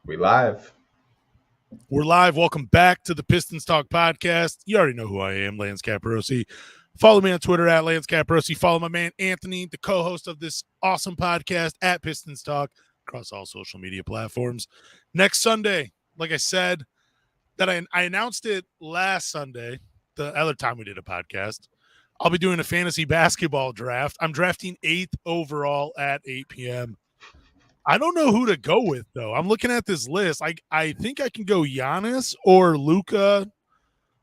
We live. We're live. Welcome back to the Pistons Talk podcast. You already know who I am, Lance Caprosi. Follow me on Twitter at Lance Caprosi. Follow my man Anthony, the co-host of this awesome podcast at Pistons Talk across all social media platforms. Next Sunday, like I said, that I announced it last Sunday, the other time we did a podcast, I'll be doing a fantasy basketball draft. I'm drafting 8th overall at 8 p.m. I don't know who to go with, though. I'm looking at this list. I think I can go Giannis or Luka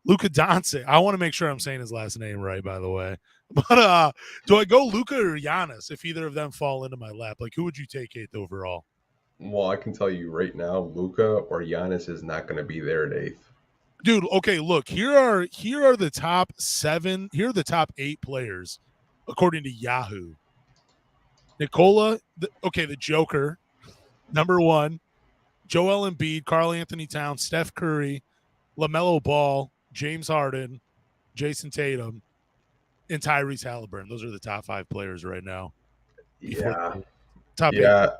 Doncic. I want to make sure I'm saying his last name right, by the way. But do I go Luka or Giannis if either of them fall into my lap? Like, who would you take 8th overall? Well, I can tell you right now, Luka or Giannis is not going to be there at 8th. Dude, okay, look, here are the top 7. Here are the top 8 players according to Yahoo. Nikola, the Joker, number 1. Joel Embiid, Karl Anthony Towns, Steph Curry, LaMelo Ball, James Harden, Jason Tatum, and Tyrese Halliburton. Those are the top 5 players right now. Top 8.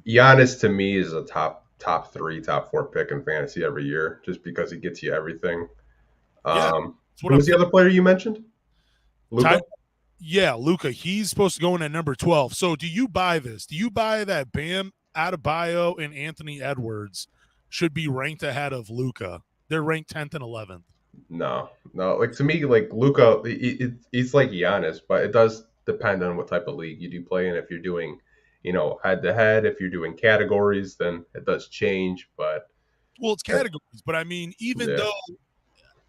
Giannis to me is a top 3, top 4 pick in fantasy every year, just because he gets you everything. Who was the other player you mentioned? Luka? Luka. He's supposed to go in at number 12. So do you buy this? Do you buy that Bam Adebayo and Anthony Edwards should be ranked ahead of Luka? They're ranked 10th and 11th. No. Like, to me, like, Luka, he's like Giannis, but it does depend on what type of league you do play in. If you're doing, head-to-head, if you're doing categories, then it does change. But it's categories. But, I mean, though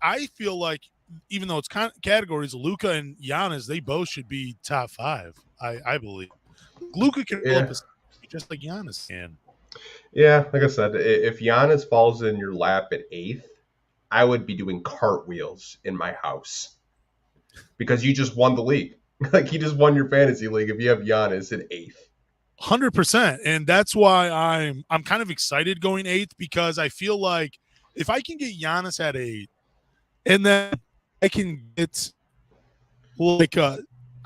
I feel like even though it's categories, Luka and Giannis, they both should be top 5, I believe. Luka can fill up just like Giannis can. Yeah, like I said, if Giannis falls in your lap at 8th, I would be doing cartwheels in my house because you just won the league. Like, you just won your fantasy league if you have Giannis at 8th. 100%. And that's why I'm kind of excited going 8th, because I feel like if I can get Giannis at 8, and then I can get I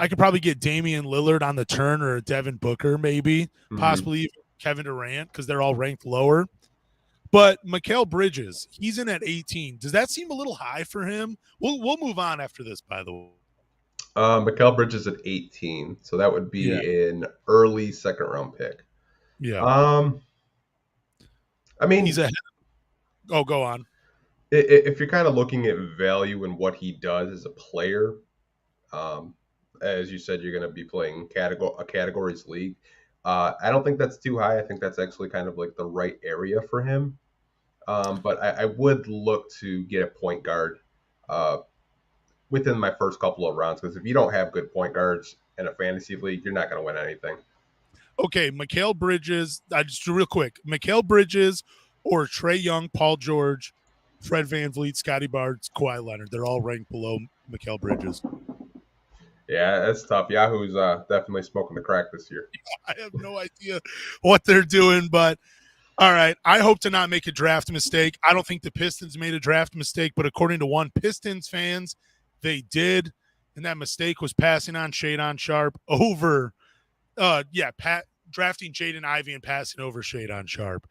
could probably get Damian Lillard on the turn, or Devin Booker, maybe, possibly even Kevin Durant, because they're all ranked lower. But Mikal Bridges, he's in at 18. Does that seem a little high for him? We'll move on after this, by the way. Mikal Bridges at 18, so that would be an early second-round pick. Yeah. I mean, he's ahead. Oh, go on. If you're kind of looking at value in what he does as a player, as you said, you're going to be playing a categories league. I don't think that's too high. I think that's actually kind of like the right area for him. But I would look to get a point guard within my first couple of rounds, because if you don't have good point guards in a fantasy league, you're not going to win anything. Okay, Mikal Bridges, just real quick, Mikal Bridges or Trae Young, Paul George, Fred VanVleet, Scotty Barnes, Kawhi Leonard. They're all ranked below Mikal Bridges. Yeah, that's tough. Yahoo's definitely smoking the crack this year. I have no idea what they're doing, but all right. I hope to not make a draft mistake. I don't think the Pistons made a draft mistake, but according to one Pistons fans, they did, and that mistake was passing on Shadon Sharp over drafting Jaden Ivey and passing over Shadon Sharp.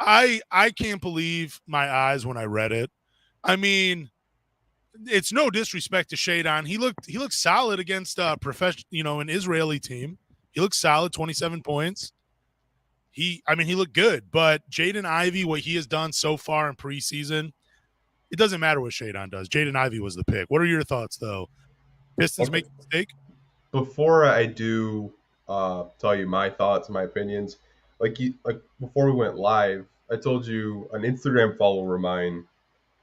I can't believe my eyes when I read it. I mean, it's no disrespect to Shadon. He looked solid against an Israeli team. He looked solid, 27 points. He looked good, but Jaden Ivey, what he has done so far in preseason, it doesn't matter what Shadon does. Jaden Ivey was the pick. What are your thoughts, though? Pistons make a mistake? Before I do tell you my thoughts, my opinions, like before we went live, I told you an Instagram follower of mine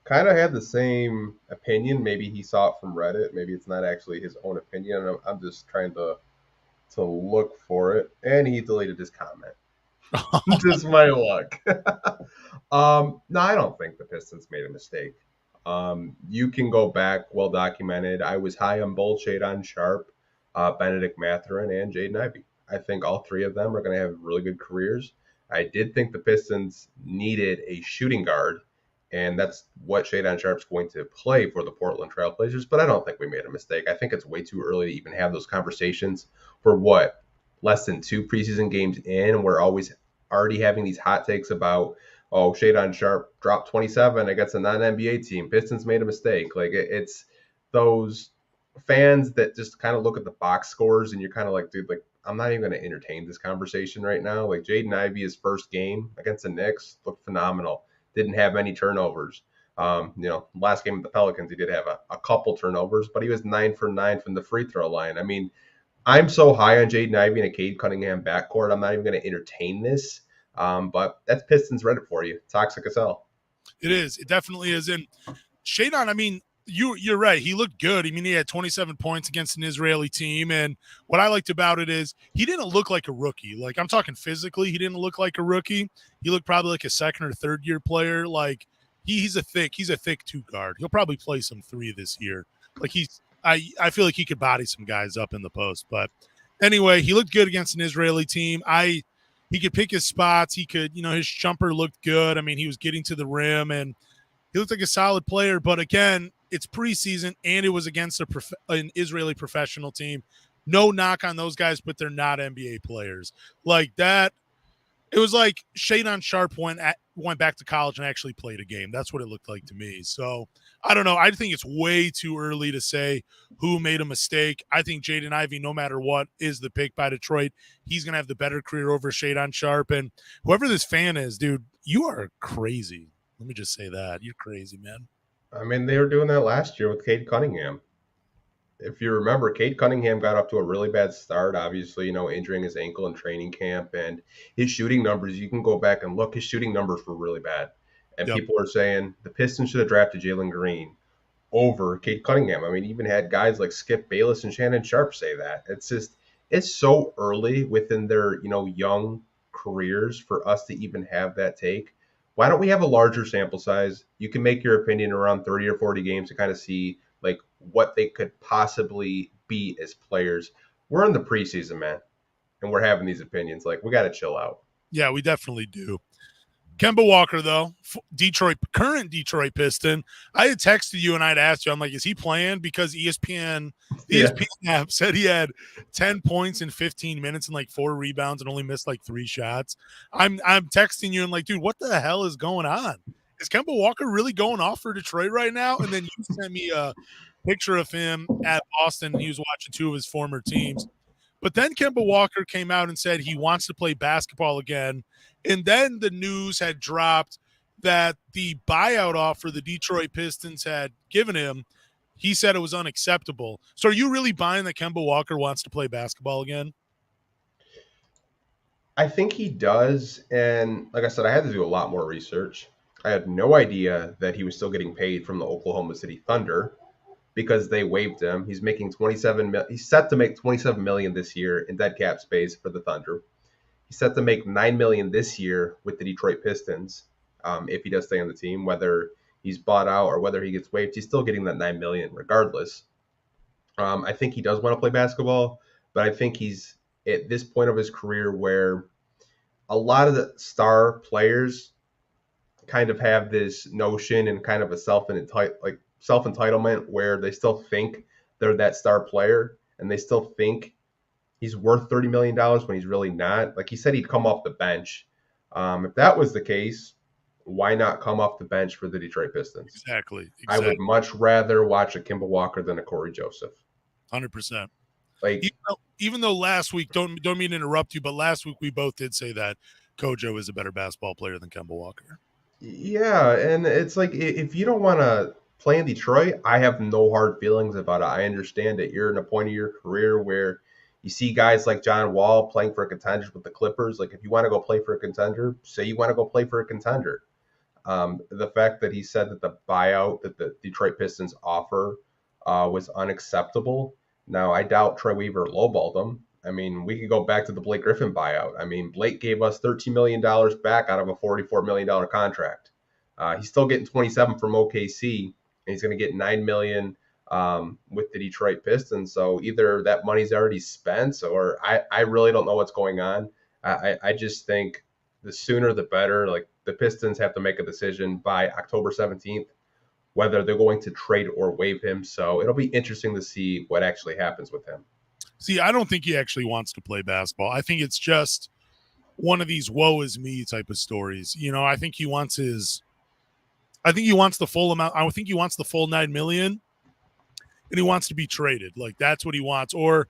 kind of had the same opinion. Maybe he saw it from Reddit. Maybe it's not actually his own opinion. I'm just trying to look for it, and he deleted his comment. Just my luck. No, I don't think the Pistons made a mistake. You can go back, well documented. I was high on both Shadon Sharp, Benedict Mathurin, and Jaden Ivey. I think all 3 of them are going to have really good careers. I did think the Pistons needed a shooting guard, and that's what Shadon Sharp's going to play for the Portland Trail Blazers, but I don't think we made a mistake. I think it's way too early to even have those conversations for less than 2 preseason games in, and we're always already having these hot takes about, oh, Shadon Sharp dropped 27 against a non-NBA team. Pistons made a mistake. Like it's those fans that just kind of look at the box scores and you're kind of like, dude, like I'm not even going to entertain this conversation right now. Like Jaden Ivey, his first game against the Knicks looked phenomenal. Didn't have any turnovers. Last game with the Pelicans, he did have a couple turnovers, but he was 9 for 9 from the free throw line. I mean, I'm so high on Jaden Ivey and a Cade Cunningham backcourt. I'm not even going to entertain this. But that's Pistons Reddit for you. Toxic as hell. It is. It definitely is. And Shadon, I mean, you're right. He looked good. I mean, he had 27 points against an Israeli team. And what I liked about it is he didn't look like a rookie. Like, I'm talking physically, he didn't look like a rookie. He looked probably like a second or third year player. Like, he's a thick two guard. He'll probably play some three this year. Like, I feel like he could body some guys up in the post. But anyway, he looked good against an Israeli team. He could pick his spots. He could, his jumper looked good. I mean, he was getting to the rim and he looked like a solid player. But again, it's preseason and it was against an Israeli professional team. No knock on those guys, but they're not NBA players. Like that, it was like Shadon Sharp went back to college and actually played a game. That's what it looked like to me. So I don't know. I think it's way too early to say who made a mistake. I think Jaden Ivey, no matter what, is the pick by Detroit. He's going to have the better career over Shadon Sharp. And whoever this fan is, dude, you are crazy. Let me just say that. You're crazy, man. I mean, they were doing that last year with Cade Cunningham. If you remember, Cade Cunningham got up to a really bad start, obviously, injuring his ankle in training camp. And his shooting numbers, you can go back and look, his shooting numbers were really bad. And people are saying the Pistons should have drafted Jalen Green over Cade Cunningham. I mean, even had guys like Skip Bayless and Shannon Sharp say that. It's so early within their, young careers for us to even have that take. Why don't we have a larger sample size? You can make your opinion around 30 or 40 games to kind of see like what they could possibly be as players. We're in the preseason, man, and we're having these opinions. Like, we got to chill out. Yeah, we definitely do. Kemba Walker, though, current Detroit Piston. I had texted you and I'd asked you, I'm like, is he playing? Because ESPN app said he had 10 points in 15 minutes and like 4 rebounds and only missed like 3 shots. I'm texting you and like, dude, what the hell is going on? Is Kemba Walker really going off for Detroit right now? And then you sent me a picture of him at Boston and he was watching 2 of his former teams. But then Kemba Walker came out and said he wants to play basketball again. And then the news had dropped that the buyout offer the Detroit Pistons had given him, he said it was unacceptable. So are you really buying that Kemba Walker wants to play basketball again? I think he does. And like I said, I had to do a lot more research. I had no idea that he was still getting paid from the Oklahoma City Thunder because they waived him. He's making 27 million. He's set to make 27 million this year in dead cap space for the Thunder. He's set to make 9 million this year with the Detroit Pistons. If he does stay on the team, whether he's bought out or whether he gets waived, he's still getting that 9 million regardless. I think he does want to play basketball, but I think he's at this point of his career where a lot of the star players kind of have this notion and kind of a self-entitlement where they still think they're that star player and they still think he's worth $30 million when he's really not. Like he said, he'd come off the bench. If that was the case, why not come off the bench for the Detroit Pistons? Exactly. I would much rather watch a Kemba Walker than a Corey Joseph. 100%. Like even though last week, don't mean to interrupt you, but last week we both did say that Kojo is a better basketball player than Kemba Walker. Yeah, and it's like if you don't want to play in Detroit, I have no hard feelings about it. I understand that you're in a point of your career where you see guys like John Wall playing for a contender with the Clippers. Like if you want to go play for a contender, say you want to go play for a contender. The fact that he said that the buyout that the Detroit Pistons offer was unacceptable. Now, I doubt Troy Weaver lowballed him. I mean, we could go back to the Blake Griffin buyout. I mean, Blake gave us $13 million back out of a $44 million contract. He's still getting 27 from OKC, and he's going to get $9 million with the Detroit Pistons. So either that money's already spent, or I really don't know what's going on. I just think the sooner the better. Like the Pistons have to make a decision by October 17th whether they're going to trade or waive him. So it'll be interesting to see what actually happens with him. See, I don't think he actually wants to play basketball. I think it's just one of these woe is me type of stories. I think he wants the full amount. I think he wants the full $9 million, and he wants to be traded. Like, that's what he wants. Or,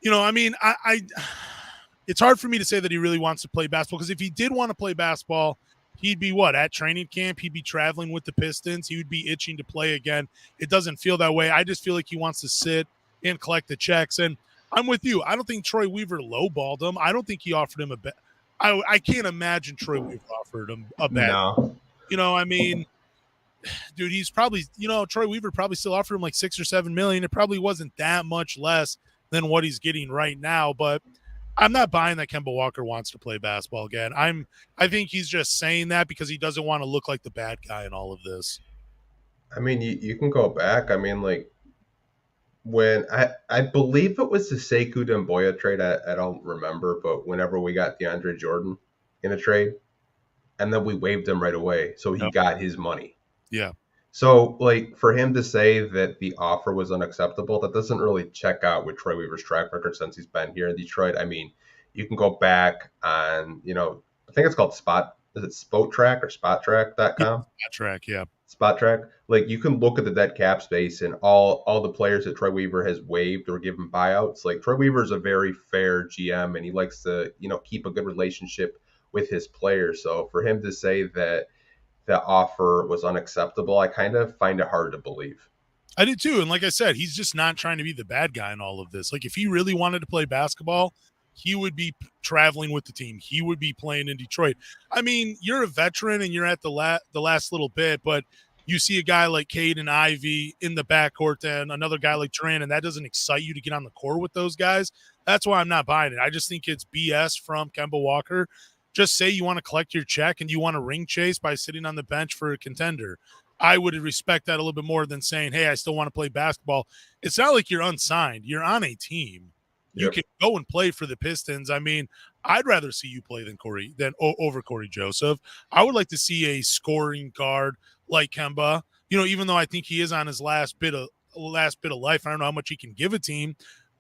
I it's hard for me to say that he really wants to play basketball, because if he did want to play basketball, he'd be at training camp. He'd be traveling with the Pistons. He would be itching to play again. It doesn't feel that way. I just feel like he wants to sit and collect the checks. And I'm with you. I don't think Troy Weaver lowballed him. I don't think he offered him a bet. I can't imagine Troy Weaver offered him a bet. No. Dude, he's probably, Troy Weaver probably still offered him like $6 or $7 million. It probably wasn't that much less than what he's getting right now, but I'm not buying that Kemba Walker wants to play basketball again. I think he's just saying that because he doesn't want to look like the bad guy in all of this. I mean, you can go back. I mean, like, when I believe it was the Sekou Doumbouya trade, I don't remember, but whenever we got DeAndre Jordan in a trade, and then we waived him right away, so he got his money. Yeah. So, like, for him to say that the offer was unacceptable, that doesn't really check out with Troy Weaver's track record since he's been here in Detroit. I mean, you can go back on, I think it's called is it Spotrac or SpotTrack.com? Yeah, SpotTrack, yeah. SpotTrack. Like, you can look at the dead cap space and all the players that Troy Weaver has waived or given buyouts. Like, Troy Weaver is a very fair GM, and he likes to, keep a good relationship with his players. So for him to say that the offer was unacceptable, I kind of find it hard to believe. I do too. And like I said, he's just not trying to be the bad guy in all of this. Like, if he really wanted to play basketball, he would be traveling with the team. He would be playing in Detroit. I mean, you're a veteran and you're at the last little bit, but you see a guy like Cade and Ivy in the backcourt and another guy like Durant, and that doesn't excite you to get on the court with those guys. That's why I'm not buying it. I just think it's BS from Kemba Walker. Just say you want to collect your check and you want to ring chase by sitting on the bench for a contender. I would respect that a little bit more than saying, hey, I still want to play basketball. It's not like you're unsigned. You're on a team. You can go and play for the Pistons. I mean, I'd rather see you play than over Corey Joseph. I would like to see a scoring guard like Kemba. Even though I think he is on his last bit of life, I don't know how much he can give a team,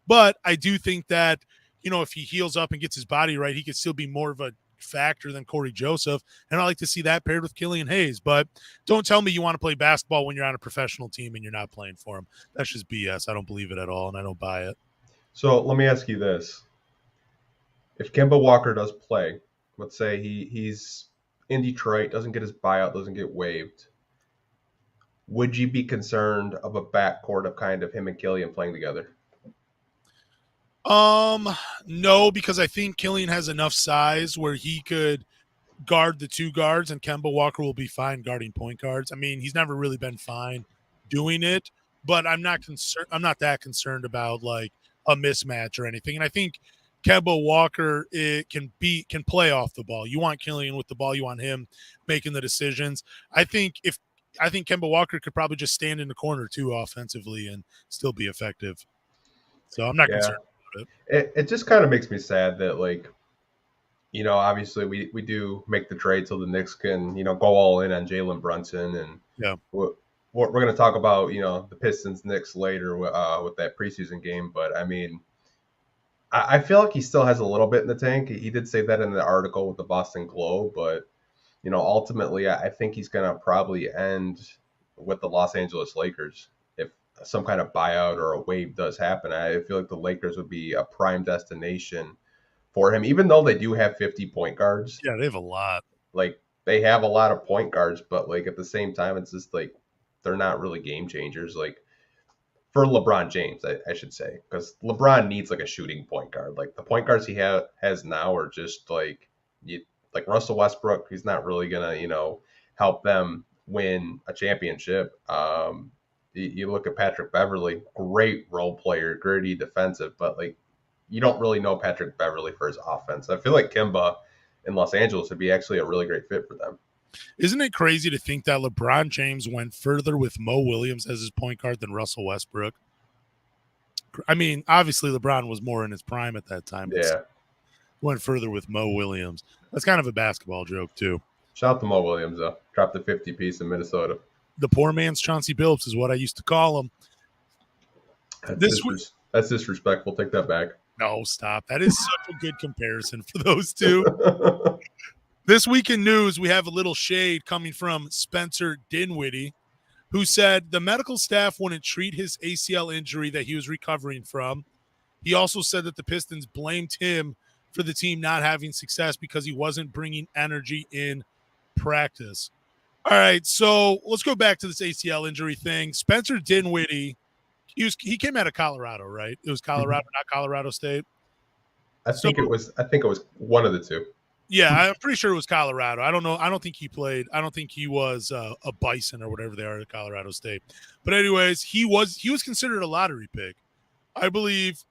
but I do think that if he heals up and gets his body right, he could still be more of a factor than Corey Joseph, and I like to see that paired with Killian Hayes. But don't tell me you want to play basketball when you're on a professional team and you're not playing for him. That's just BS. I don't believe it at all, and I don't buy it. So let me ask you this. If Kemba Walker does play, let's say he's in Detroit, doesn't get his buyout, doesn't get waived, would you be concerned of a backcourt of kind of him and Killian playing together? No, because I think Killian has enough size where he could guard the two guards, and Kemba Walker will be fine guarding point guards. I mean, he's never really been fine doing it, but I'm not that concerned about like a mismatch or anything. And I think Kemba Walker can play off the ball. You want Killian with the ball. You want him making the decisions. I think Kemba Walker could probably just stand in the corner too offensively and still be effective. So I'm not concerned about it. It just kind of makes me sad that, like, obviously we do make the trade so the Knicks can, go all in on Jalen Brunson. And we're going to talk about, the Pistons Knicks later with that preseason game. But, I mean, I feel like he still has a little bit in the tank. He did say that in the article with the Boston Globe. But, ultimately I think he's going to probably end with the Los Angeles Lakers if some kind of buyout or a wave does happen. I feel like the Lakers would be a prime destination for him, even though they do have 50 point guards. Yeah, they have a lot. Like, they have a lot of point guards, but, like, at the same time, it's just, like, they're not really game changers. Like, for LeBron James, I should say, because LeBron needs, like, a shooting point guard. Like, the point guards he has now are just, like Russell Westbrook. He's not really going to, help them win a championship. You look at Patrick Beverley, great role player, gritty defensive, but, like, you don't really know Patrick Beverley for his offense. I feel like Kemba in Los Angeles would be actually a really great fit for them. Isn't it crazy to think that LeBron James went further with Mo Williams as his point guard than Russell Westbrook? I mean, obviously LeBron was more in his prime at that time. Yeah. Went further with Mo Williams. That's kind of a basketball joke, too. Shout out to Mo Williams, though. Dropped the 50-piece in Minnesota. The poor man's Chauncey Billups is what I used to call him. That's disrespectful. Take that back. No, stop. That is such a good comparison for those two. This week in news, we have a little shade coming from Spencer Dinwiddie, who said the medical staff wouldn't treat his ACL injury that he was recovering from. He also said that the Pistons blamed him for the team not having success because he wasn't bringing energy in practice. All right, so let's go back to this ACL injury thing. Spencer Dinwiddie, he came out of Colorado, right? It was Colorado, not Colorado State. So I think it was one of the two. yeah, I'm pretty sure it was Colorado. I don't know. I don't think he played. I don't think he was a Bison or whatever they are at Colorado State. But anyways, he was considered a lottery pick. I believe,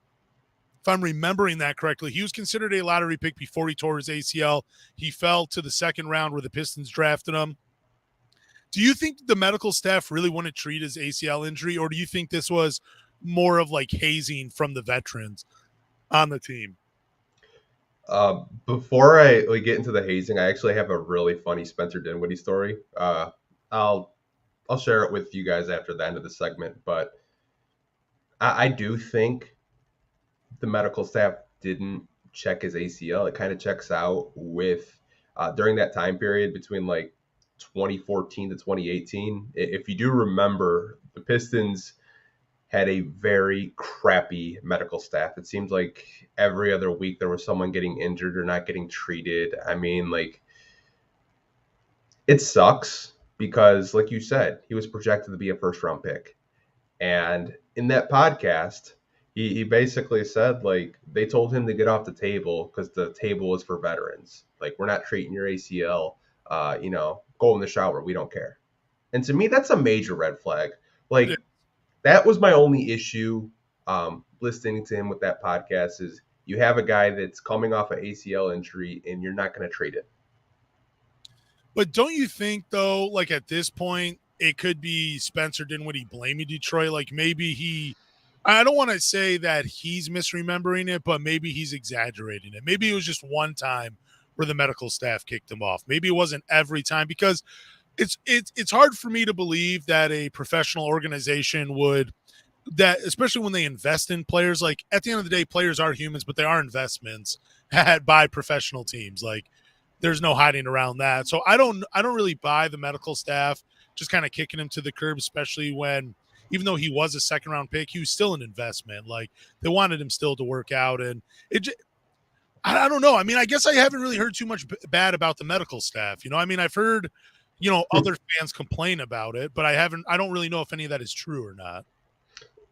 if I'm remembering that correctly, he was considered a lottery pick before he tore his ACL. He fell to the second round where the Pistons drafted him. Do you think the medical staff really want to treat his ACL injury, or do you think this was more of like hazing from the veterans on the team? Before I get into the hazing, I actually have a really funny Spencer Dinwiddie story. I'll share it with you guys after the end of the segment, but I do think the medical staff didn't check his ACL. It kind of checks out with during that time period between like 2014 to 2018. If you do remember, the Pistons had a very crappy medical staff. It seems like every other week there was someone getting injured or not getting treated. I mean, like, it sucks because, like you said, he was projected to be a first round pick. And in that podcast, he basically said, like, they told him to get off the table because the table was for veterans. Like, we're not treating your ACL. Go in the shower. We don't care. And to me, that's a major red flag. Like, that was my only issue listening to him with that podcast is you have a guy that's coming off an ACL injury and you're not going to treat it. But don't you think, though, like at this point, it could be Spencer Dinwiddie blaming Detroit? Like maybe I don't want to say that he's misremembering it, but maybe he's exaggerating it. Maybe it was just one time where the medical staff kicked him off. Maybe it wasn't every time because it's hard for me to believe that a professional organization would that, especially when they invest in players. Like at the end of the day, players are humans, but they are investments by professional teams. Like there's no hiding around that. So I don't really buy the medical staff just kind of kicking him to the curb, especially when even though he was a second round pick, he was still an investment. Like they wanted him still to work out, and I don't know. I mean, I guess I haven't really heard too much bad about the medical staff. I mean, I've heard other fans complain about it, but I don't really know if any of that is true or not.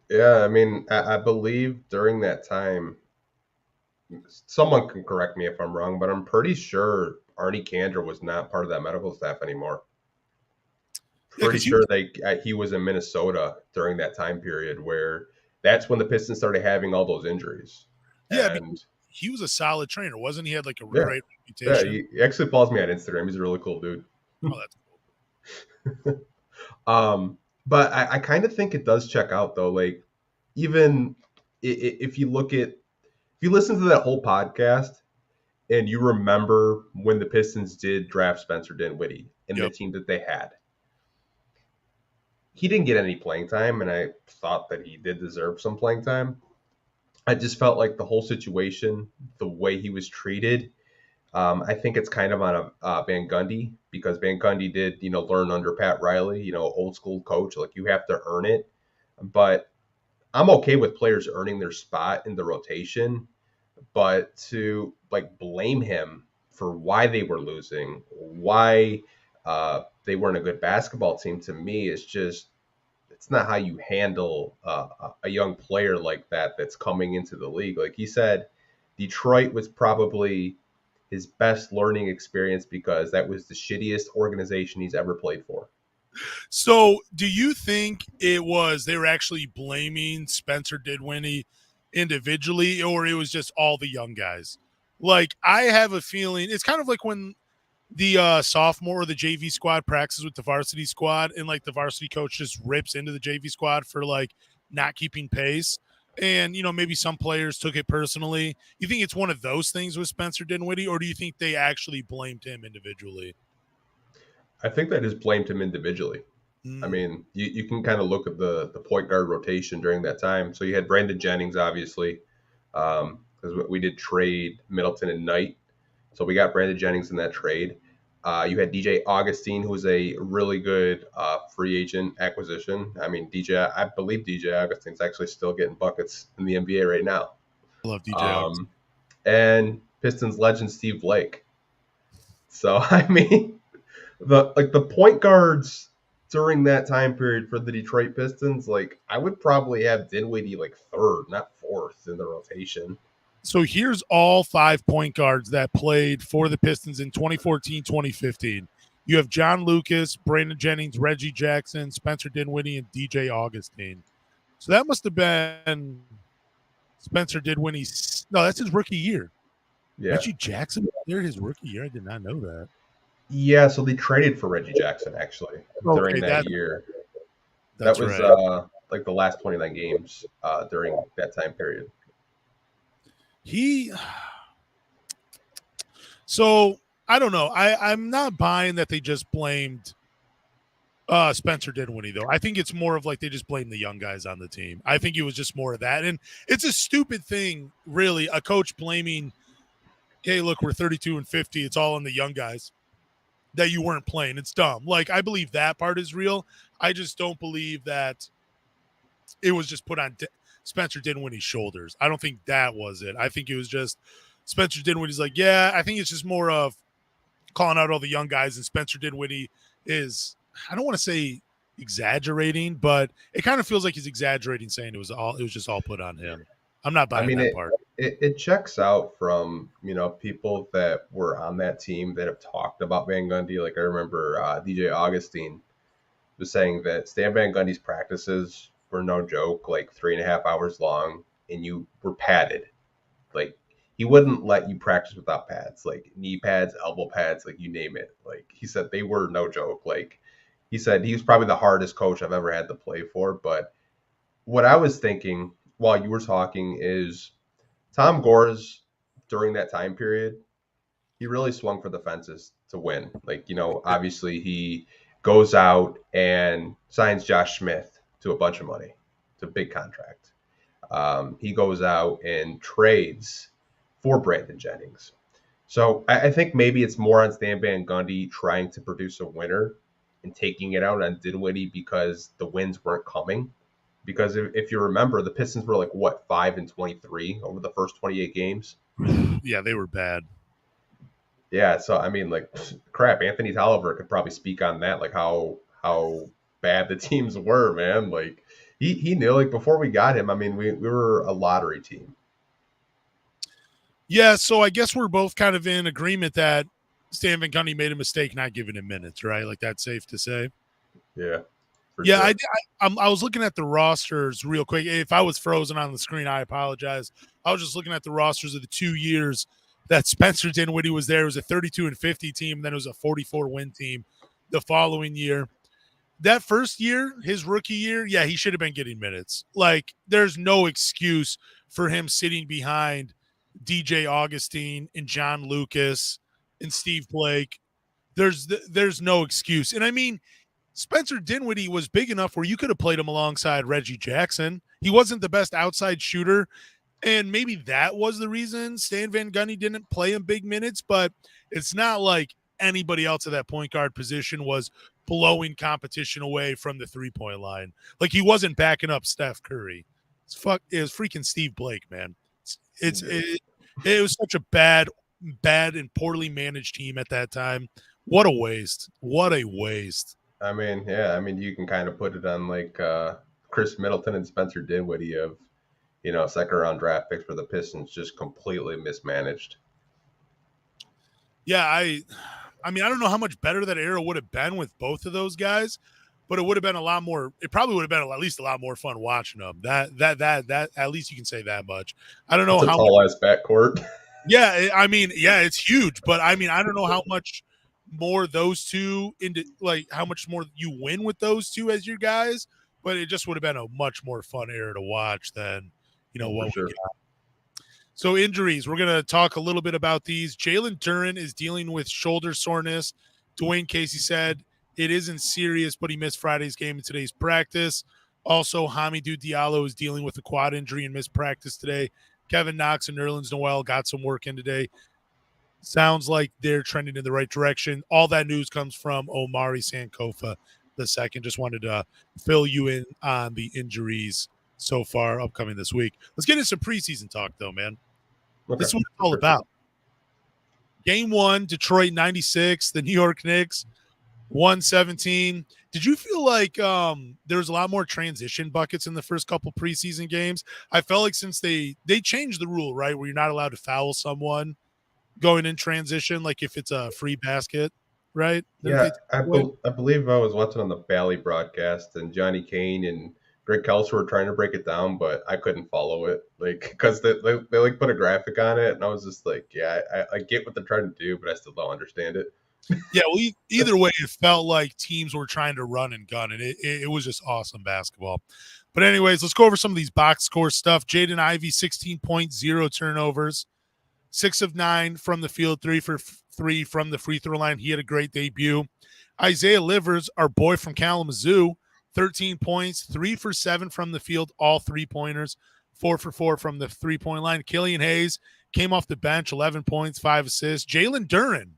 Yeah, I mean, I believe during that time, someone can correct me if I'm wrong, but I'm pretty sure Arnie Kander was not part of that medical staff anymore. Pretty sure he was in Minnesota during that time period where that's when the Pistons started having all those injuries. Yeah, he was a solid trainer, wasn't he? Had like a great reputation. Yeah, he actually follows me on Instagram. He's a really cool dude. Oh, that's cool. But I kind of think it does check out though. Like even if you listen to that whole podcast and you remember when the Pistons did draft Spencer Dinwiddie and the team that they had, he didn't get any playing time, and I thought that he did deserve some playing time. I just felt like the whole situation, the way he was treated, I think it's kind of on Van Gundy because Van Gundy did, learn under Pat Riley, old school coach. Like you have to earn it. But I'm okay with players earning their spot in the rotation, but to like blame him for why they were losing, why they weren't a good basketball team, to me is just it's not how you handle a young player like that that's coming into the league. Like he said, Detroit was probably his best learning experience because that was the shittiest organization he's ever played for. So do you think they were actually blaming Spencer Dinwiddie individually, or it was just all the young guys? Like I have a feeling it's kind of like when the sophomore or the JV squad practices with the varsity squad and like the varsity coach just rips into the JV squad for like not keeping pace. And, maybe some players took it personally. You think it's one of those things with Spencer Dinwiddie, or do you think they actually blamed him individually? I think they just blamed him individually. I mean, you can kind of look at the point guard rotation during that time. So you had Brandon Jennings, obviously. because we did trade Middleton and Knight, so we got Brandon Jennings in that trade. You had DJ Augustine, who was a really good free agent acquisition. I mean, I believe DJ Augustine's actually still getting buckets in the NBA right now. I love DJ Augustine. Um, and Pistons legend Steve Blake. So I mean, the point guards during that time period for the Detroit Pistons, like I would probably have Dinwiddie like third, not fourth in the rotation. So here's all 5 point guards that played for the Pistons in 2014, 2015. You have John Lucas, Brandon Jennings, Reggie Jackson, Spencer Dinwiddie, and DJ Augustine. So that must have been Spencer Dinwiddie's. No, that's his rookie year. Yeah. Reggie Jackson was there his rookie year. I did not know that. Yeah, so they traded for Reggie Jackson actually during that year. That was right. Like the last 29 games during that time period. So I don't know. I'm not buying that they just blamed Spencer Dinwiddie, though. I think it's more of like they just blame the young guys on the team. I think it was just more of that. And it's a stupid thing, really, a coach blaming, hey, look, we're 32 and 50. It's all on the young guys that you weren't playing. It's dumb. Like, I believe that part is real. I just don't believe that it was just put on Spencer Dinwiddie's shoulders. I don't think that was it. I think it was just Spencer Dinwiddie's like, yeah, I think it's just more of calling out all the young guys, and Spencer Dinwiddie is, I don't want to say exaggerating, but it kind of feels like he's exaggerating, saying it was just all put on him. I'm not buying that part. It checks out from, people that were on that team that have talked about Van Gundy. Like I remember DJ Augustine was saying that Stan Van Gundy's practices were no joke, like 3.5 hours long, and you were padded. Like he wouldn't let you practice without pads, like knee pads, elbow pads, like you name it. Like he said they were no joke. Like he said he was probably the hardest coach I've ever had to play for. But what I was thinking while you were talking is Tom Gores during that time period, he really swung for the fences to win. Like, obviously he goes out and signs Josh Smith to a bunch of money, to a big contract. He goes out and trades for Brandon Jennings. So I think maybe it's more on Stan Van Gundy trying to produce a winner and taking it out on Dinwiddie because the wins weren't coming. Because if you remember, the Pistons were like, 5-23 over the first 28 games? Yeah, they were bad. Yeah, so I mean, like, crap, Anthony Tolliver could probably speak on that, like how bad the teams were, man. Like, he knew, like, before we got him, I mean, we were a lottery team. Yeah, so I guess we're both kind of in agreement that Stan Van Gundy made a mistake not giving him minutes, right? Like, that's safe to say. Yeah. Yeah, sure. I was looking at the rosters real quick. If I was frozen on the screen, I apologize. I was just looking at the rosters of the 2 years that Spencer Dinwiddie was there. It was a 32 and 50 team, and then it was a 44 win team the following year. That first year, his rookie year, yeah, he should have been getting minutes. Like, there's no excuse for him sitting behind DJ Augustine and John Lucas and Steve Blake. There's no excuse. And I mean, Spencer Dinwiddie was big enough where you could have played him alongside Reggie Jackson. He wasn't the best outside shooter, and maybe that was the reason Stan Van Gundy didn't play him big minutes, but it's not like anybody else at that point guard position was blowing competition away from the three-point line. Like, he wasn't backing up Steph Curry. It was freaking Steve Blake, man. It was such a bad and poorly managed team at that time. What a waste. What a waste. I mean, yeah, you can kind of put it on like Chris Middleton and Spencer Dinwiddie of, second round draft picks for the Pistons, just completely mismanaged. Yeah, I mean, I don't know how much better that era would have been with both of those guys, but it would have been a lot more. It probably would have been at least a lot more fun watching them. That at least you can say that much. I don't know how tall ass backcourt. Yeah, I mean, yeah, it's huge, but I mean, I don't know how much more those two how much more you win with those two as your guys, but it just would have been a much more fun era to watch than what we got. So injuries, we're going to talk a little bit about these. Jalen Duren is dealing with shoulder soreness. Dwayne Casey said it isn't serious, but he missed Friday's game in today's practice. Also, Hamidou Diallo is dealing with a quad injury and missed practice today. Kevin Knox and Nerlens Noel got some work in today. Sounds like they're trending in the right direction. All that news comes from Omari Sankofa the second. Just wanted to fill you in on the injuries so far upcoming this week. Let's get into some preseason talk, though, man. Okay, This is what it's for all sure. about. Game 1, Detroit 96, the New York Knicks 117. Did you feel like there was a lot more transition buckets in the first couple preseason games? I felt like since they changed the rule, right, where you're not allowed to foul someone going in transition, like if it's a free basket, right? Didn't they Yeah, take it away? I believe I was watching on the Valley broadcast, and Johnny Kane and Greg Kelso were trying to break it down, but I couldn't follow it, like because they like put a graphic on it, and I was just like, yeah, I get what they're trying to do, but I still don't understand it. Yeah, well, either way, it felt like teams were trying to run and gun, and it was just awesome basketball. But anyways, let's go over some of these box score stuff. Jaden Ivey, 16.0 turnovers, 6 of 9 from the field, 3 for 3 from the free throw line. He had a great debut. Isaiah Livers, our boy from Kalamazoo, 13 points, 3 for 7 from the field, all 3-pointers, 4 for 4 from the 3-point line. Killian Hayes came off the bench, 11 points, 5 assists. Jalen Duren,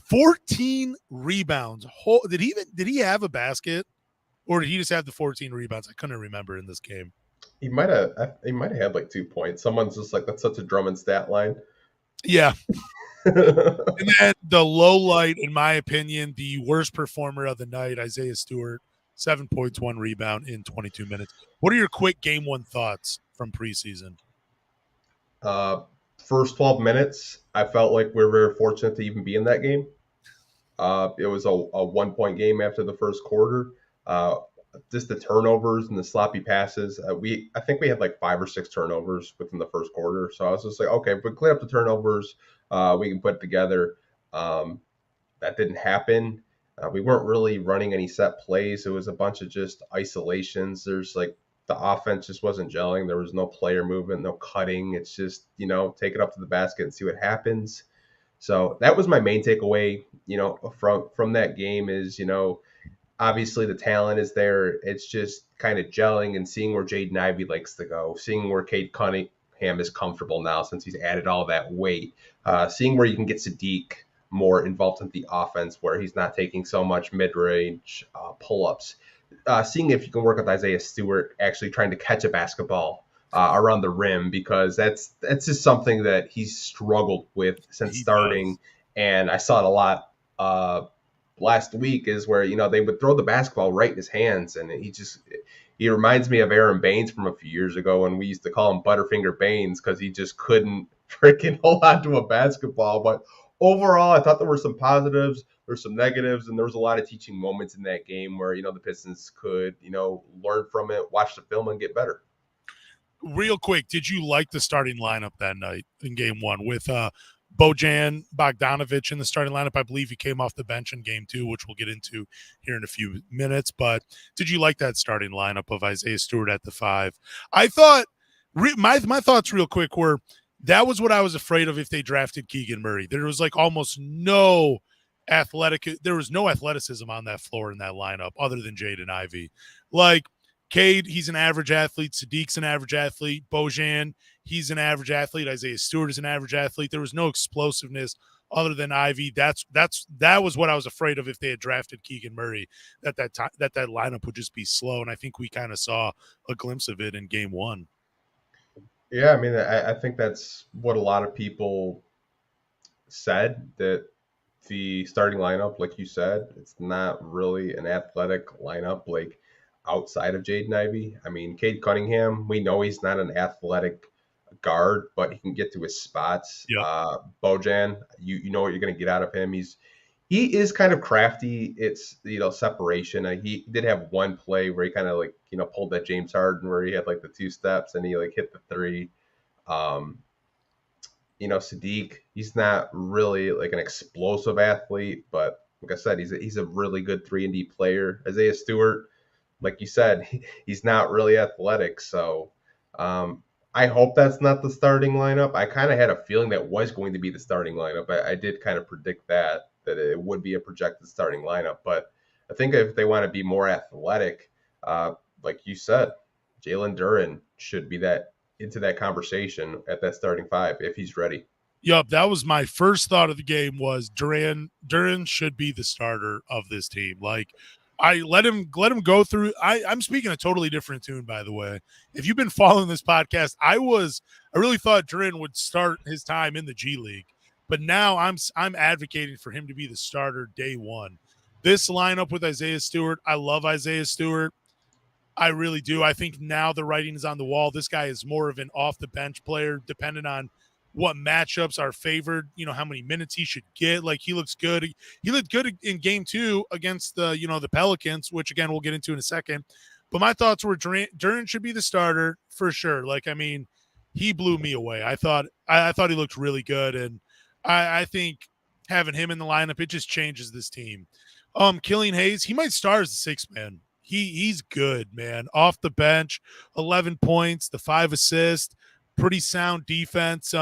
14 rebounds. Did he have a basket, or did he just have the 14 rebounds? I couldn't remember in this game. He might have had like 2 points. Someone's just like, that's such a Drummond stat line. Yeah. And then the low light, in my opinion, the worst performer of the night, Isaiah Stewart, 7 points, 1 rebound in 22 minutes. What are your quick game 1 thoughts from preseason? First 12 minutes, I felt like we were very fortunate to even be in that game. It was a 1-point game after the first quarter. Just the turnovers and the sloppy passes. I think we had like 5 or 6 turnovers within the first quarter. So I was just like, okay, if we clean up the turnovers, we can put it together. That didn't happen. We weren't really running any set plays. It was a bunch of just isolations. There's like the offense just wasn't gelling. There was no player movement, no cutting. It's just, take it up to the basket and see what happens. So that was my main takeaway, from that game is, obviously the talent is there. It's just kind of gelling and seeing where Jaden Ivey likes to go, seeing where Cade Cunningham is comfortable now since he's added all that weight, seeing where you can get Sadiq more involved in the offense where he's not taking so much mid-range pull-ups, seeing if you can work with Isaiah Stewart actually trying to catch a basketball around the rim, because that's just something that he's struggled with since starting. And I saw it a lot last week, is where they would throw the basketball right in his hands, and he reminds me of Aaron Baines from a few years ago, and we used to call him Butterfinger Baines because he just couldn't freaking hold on to a basketball. But overall, I thought there were some positives, there were some negatives, and there was a lot of teaching moments in that game where the Pistons could learn from it, watch the film, and get better. Real quick, did you like the starting lineup that night in game 1 with Bojan Bogdanovic in the starting lineup? I believe he came off the bench in game 2, which we'll get into here in a few minutes. But did you like that starting lineup of Isaiah Stewart at the 5? I thought my thoughts real quick were that was what I was afraid of if they drafted Keegan Murray. There was like almost no athleticism on that floor in that lineup other than Jaden Ivey. Like Cade, he's an average athlete. Sadiq's an average athlete. Bojan, he's an average athlete. Isaiah Stewart is an average athlete. There was no explosiveness other than Ivy. That was what I was afraid of if they had drafted Keegan Murray, that lineup would just be slow. And I think we kind of saw a glimpse of it in game 1. Yeah, I mean, I think that's what a lot of people said, that the starting lineup, like you said, it's not really an athletic lineup like outside of Jaden Ivey. I mean, Cade Cunningham, we know he's not an athletic guard, but he can get to his spots. Yep. Bojan, you know what you're going to get out of him. He is kind of crafty. It's separation. He did have one play where he kind of like pulled that James Harden where he had like the 2 steps and he like hit the 3. Sadiq, he's not really like an explosive athlete, but like I said, he's a really good 3-and-D player. Isaiah Stewart, like you said, he's not really athletic. So I hope that's not the starting lineup. I kind of had a feeling that was going to be the starting lineup. I did kind of predict that it would be a projected starting lineup. But I think if they want to be more athletic, like you said, Jalen Duren should be that into that conversation at that starting five if he's ready. Yup, that was my first thought of the game was Duran should be the starter of this team. Like I let him go through. I'm speaking a totally different tune, by the way. If you've been following this podcast, I really thought Duran would start his time in the G League, but now I'm advocating for him to be the starter day one. This lineup with Isaiah Stewart, I love Isaiah Stewart. I really do. I think now the writing is on the wall. This guy is more of an off the bench player, depending on what matchups are favored, how many minutes he should get. Like he looks good. He looked good in game 2 against the Pelicans, which again we'll get into in a second. But my thoughts were Duran should be the starter for sure. Like, I mean, he blew me away. I thought he looked really good, and I think having him in the lineup, it just changes this team. Killian Hayes, he might start as the sixth man. He's good, man. Off the bench, 11 points, the 5 assists, pretty sound defense.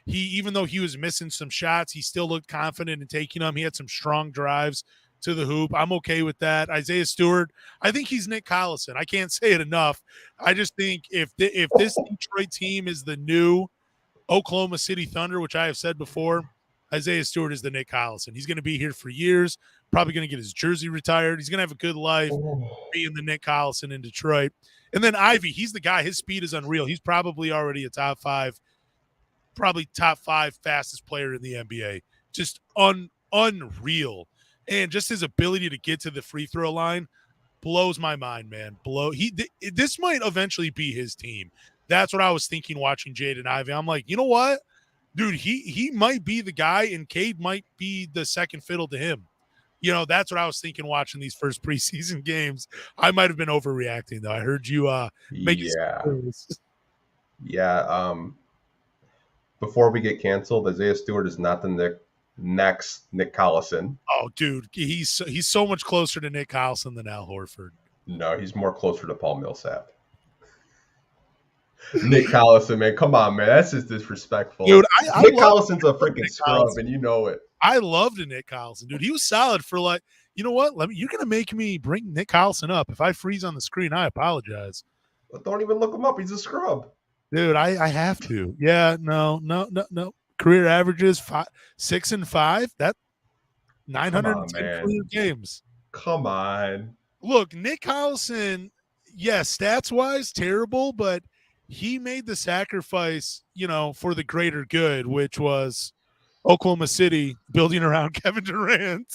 Even though he was missing some shots, he still looked confident in taking them. He had some strong drives to the hoop. I'm okay with that. Isaiah Stewart, I think he's Nick Collison. I can't say it enough. I just think if this Detroit team is the new Oklahoma City Thunder, which I have said before, Isaiah Stewart is the Nick Collison. He's going to be here for years, probably going to get his jersey retired. He's going to have a good life being the Nick Collison in Detroit. And then Ivy, he's the guy. His speed is unreal. He's probably already a top five fastest player in the NBA. Just unreal. And just his ability to get to the free throw line blows my mind, man. This might eventually be his team. That's what I was thinking watching Jaden Ivey. I'm like, you know what? Dude, he might be the guy, and Cade might be the second fiddle to him. That's what I was thinking watching these first preseason games. I might have been overreacting, though. I heard you make it. Yeah. Before we get canceled, Isaiah Stewart is not the next Nick Collison. Oh, dude, he's so much closer to Nick Collison than Al Horford. No, he's more closer to Paul Millsap. Nick Collison, man, come on, man, that's just disrespectful. Dude, Nick Collison's a freaking scrub, and you know it. I loved Nick Collison, dude. He was solid for you know what? You're gonna make me bring Nick Collison up. If I freeze on the screen, I apologize. But don't even look him up. He's a scrub, dude. I have to. Yeah, no. Career averages 6 and 5. That 910 games. Come on. Look, Nick Collison. Yes, stats wise, terrible, but he made the sacrifice, for the greater good, which was Oklahoma City building around Kevin Durant.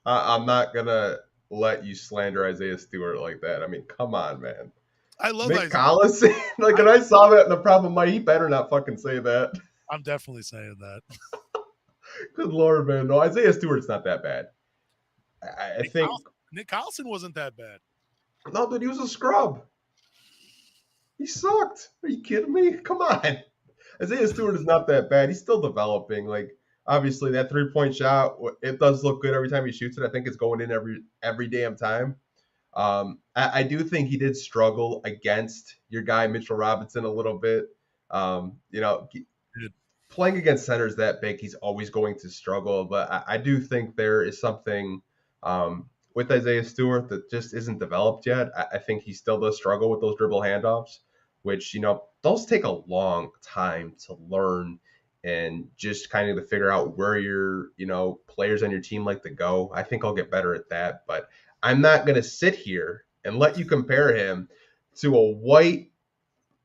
I'm not going to let you slander Isaiah Stewart like that. I mean, come on, man. I love Nick Collison. When I saw that in the problem, he better not fucking say that. I'm definitely saying that. Good Lord, man. No, Isaiah Stewart's not that bad. I think Nick Collison wasn't that bad. No, dude, he was a scrub. He sucked. Are you kidding me? Come on. Isaiah Stewart is not that bad. He's still developing. Obviously, that 3-point shot, it does look good every time he shoots it. I think it's going in every damn time. I do think he did struggle against your guy Mitchell Robinson a little bit. Playing against centers that big, he's always going to struggle. But I do think there is something with Isaiah Stewart that just isn't developed yet. I think he still does struggle with those dribble handoffs, which, those take a long time to learn and just kind of to figure out where your, players on your team like to go. I think I'll get better at that, but I'm not going to sit here and let you compare him to a white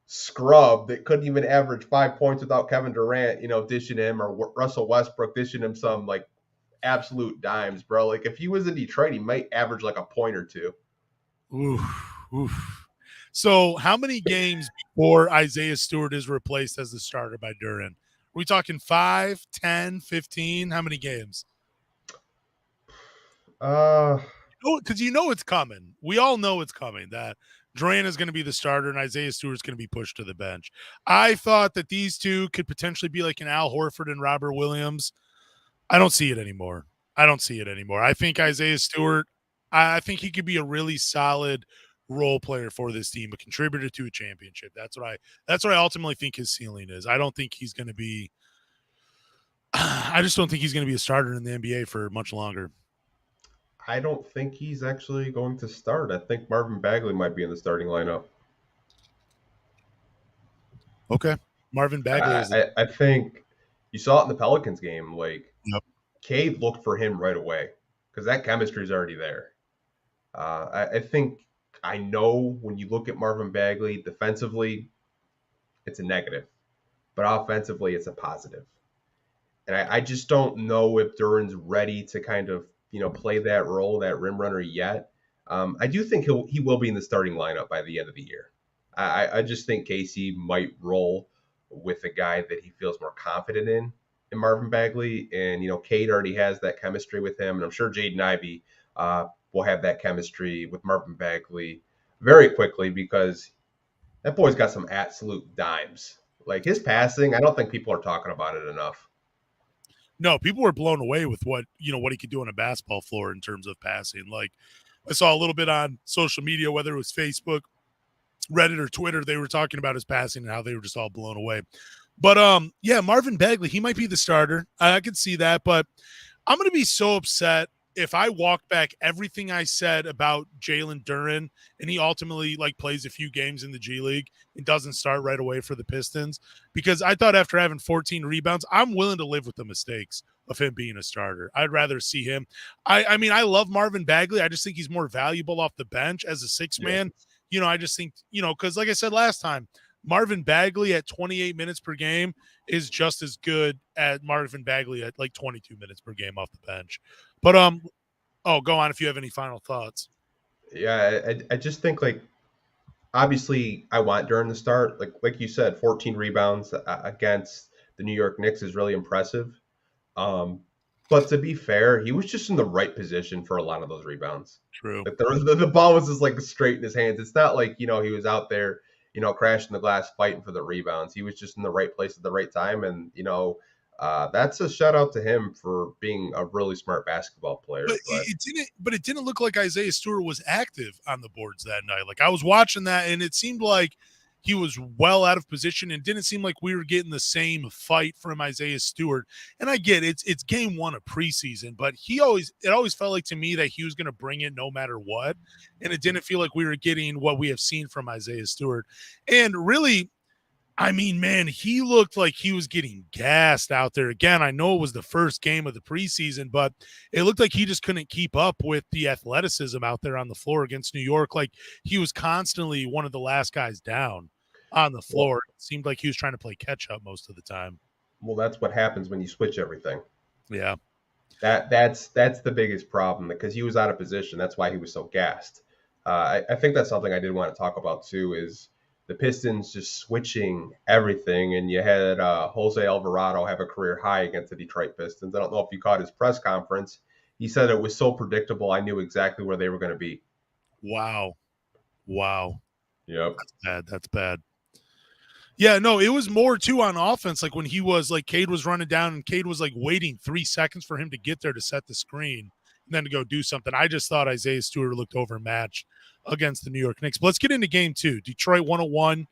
scrub that couldn't even average 5 points without Kevin Durant, dishing him, or Russell Westbrook dishing him some absolute dimes, bro. If he was in Detroit, he might average a point or two. Oof. So how many games before Isaiah Stewart is replaced as the starter by Duran? Are we talking 5, 10, 15? How many games? Because it's coming. We all know it's coming, that Duran is going to be the starter and Isaiah Stewart is going to be pushed to the bench. I thought that these two could potentially be like an Al Horford and Robert Williams. I don't see it anymore. I think Isaiah Stewart, I think he could be a really solid role player for this team, a contributor to a championship. That's what I ultimately think his ceiling is. I don't think he's going to be I just don't think he's going to be a starter in the NBA for much longer. I don't think he's actually going to start. I think Marvin Bagley might be in the starting lineup. Okay. Marvin Bagley is the I think you saw it in the Pelicans game. Like yep. Cade looked for him right away because that chemistry is already there. I think I know when you look at Marvin Bagley defensively, it's a negative, but offensively, it's a positive. And I just don't know if Duran's ready to kind of play that role, that rim runner yet. I do think he will be in the starting lineup by the end of the year. I just think Casey might roll with a guy that he feels more confident in Marvin Bagley, and Cade already has that chemistry with him, and I'm sure Jaden Ivey will have that chemistry with Marvin Bagley very quickly because that boy's got some absolute dimes. Like his passing, I don't think people are talking about it enough. No, people were blown away with what he could do on a basketball floor in terms of passing. Like I saw a little bit on social media, whether it was Facebook, Reddit, or Twitter, they were talking about his passing and how they were just all blown away. But yeah, Marvin Bagley, he might be the starter. I could see that, but I'm going to be so upset if I walk back everything I said about Jalen Duren and he ultimately plays a few games in the G League and doesn't start right away for the Pistons, because I thought after having 14 rebounds, I'm willing to live with the mistakes of him being a starter. I'd rather see him. I mean, I love Marvin Bagley. I just think he's more valuable off the bench as a six Yeah. man. I just think, because like I said last time, Marvin Bagley at 28 minutes per game is just as good at Marvin Bagley at 22 minutes per game off the bench. But go on if you have any final thoughts. Yeah, I just think obviously I want during the start, like you said, 14 rebounds against the New York Knicks is really impressive. Um, but to be fair, he was just in the right position for a lot of those rebounds. True. Like the ball was just straight in his hands. It's not like he was out there crashing the glass fighting for the rebounds. He was just in the right place at the right time, and that's a shout out to him for being a really smart basketball But player. But it didn't look like Isaiah Stewart was active on the boards that night. Like I was watching that and it seemed like he was well out of position and didn't seem like we were getting the same fight from Isaiah Stewart. And I get it's game one of preseason, but it always felt like to me that he was going to bring it no matter what. And it didn't feel like we were getting what we have seen from Isaiah Stewart. And really, I mean, man, he looked like he was getting gassed out there. Again, I know it was the first game of the preseason, but it looked like he just couldn't keep up with the athleticism out there on the floor against New York. Like he was constantly one of the last guys down on the well, floor. It seemed like he was trying to play catch up most of the time. well, that's what happens when you switch everything. Yeah. That's the biggest problem because he was out of position. That's why he was so gassed. I think that's something I did want to talk about too. Is the Pistons just switching everything, and you had Jose Alvarado have a career high against the Detroit Pistons. I don't know if you caught his press conference. He said it was so predictable. I knew exactly where they were going to be. Wow. Wow. Yep. That's bad. That's bad. Yeah, no, it was more too on offense. Like when he was Cade was running down and Cade was waiting 3 seconds for him to get there to set the screen and then to go do something. I just thought Isaiah Stewart looked overmatched against the New York Knicks. But let's get into game two. Detroit 101,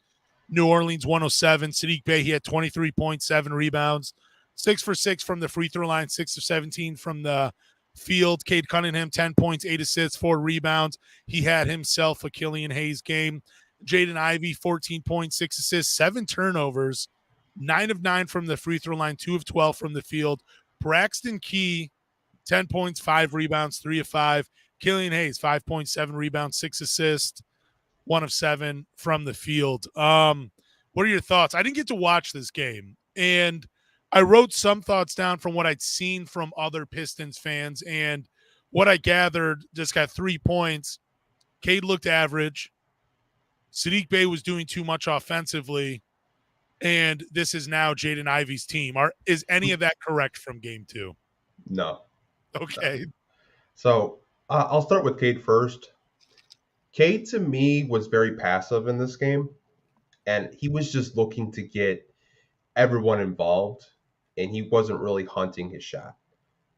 New Orleans 107. Saddiq Bey, he had 23.7 rebounds, 6 for 6 from the free throw line, 6 of 17 from the field. Cade Cunningham, 10 points, 8 assists, 4 rebounds. He had himself a Killian Hayes game. Jaden Ivey, 14.6 assists, 7 turnovers, 9 of 9 from the free throw line, 2 of 12 from the field. Braxton Key, 10 points, 5 rebounds, 3 of 5. Killian Hayes, 5.7 rebounds, 6 assists, 1 of 7 from the field. What are your thoughts? I didn't get to watch this game, and I wrote some thoughts down from what I'd seen from other Pistons fans, and what I gathered just got 3 points. Cade looked average. Saddiq Bey was doing too much offensively, and this is now Jaden Ivey's team. Is any of that correct from game two? No. Okay. No. So I'll start with Cade first. Cade to me was very passive in this game, and he was just looking to get everyone involved, and he wasn't really hunting his shot.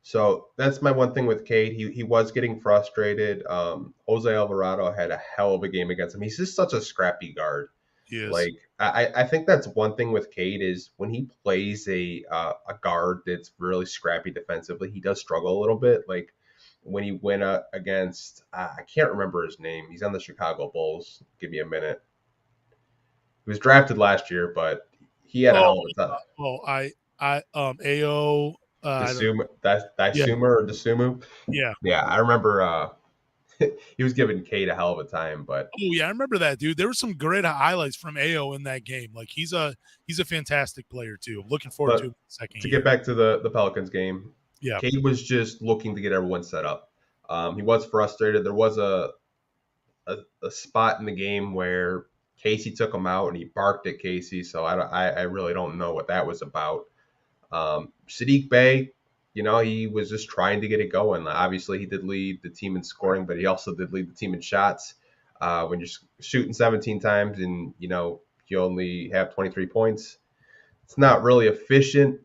So that's my one thing with Cade. He was getting frustrated. Jose Alvarado had a hell of a game against him. He's just such a scrappy guard. He is. I think that's one thing with Cade is when he plays a guard that's really scrappy defensively, he does struggle a little bit. Like when he went against I can't remember his name. He's on the Chicago Bulls. Give me a minute. He was drafted last year, but he had a Oh, hell of a time. AO. I don't. Yeah, Dysumer or Dasumu. yeah. Yeah, I remember he was giving Cade a hell of a time, but Oh yeah, I remember that dude. There were some great highlights from AO in that game. Like he's a fantastic player too. I'm looking forward to but him the second to get year. back to the Pelicans game, Yeah. Cade was just looking to get everyone set up. He was frustrated. There was a spot in the game where Casey took him out and he barked at Casey, so I really don't know what that was about. Sadiq Bey, he was just trying to get it going. Obviously, he did lead the team in scoring, but he also did lead the team in shots. When you're shooting 17 times and you only have 23 points, it's not really efficient.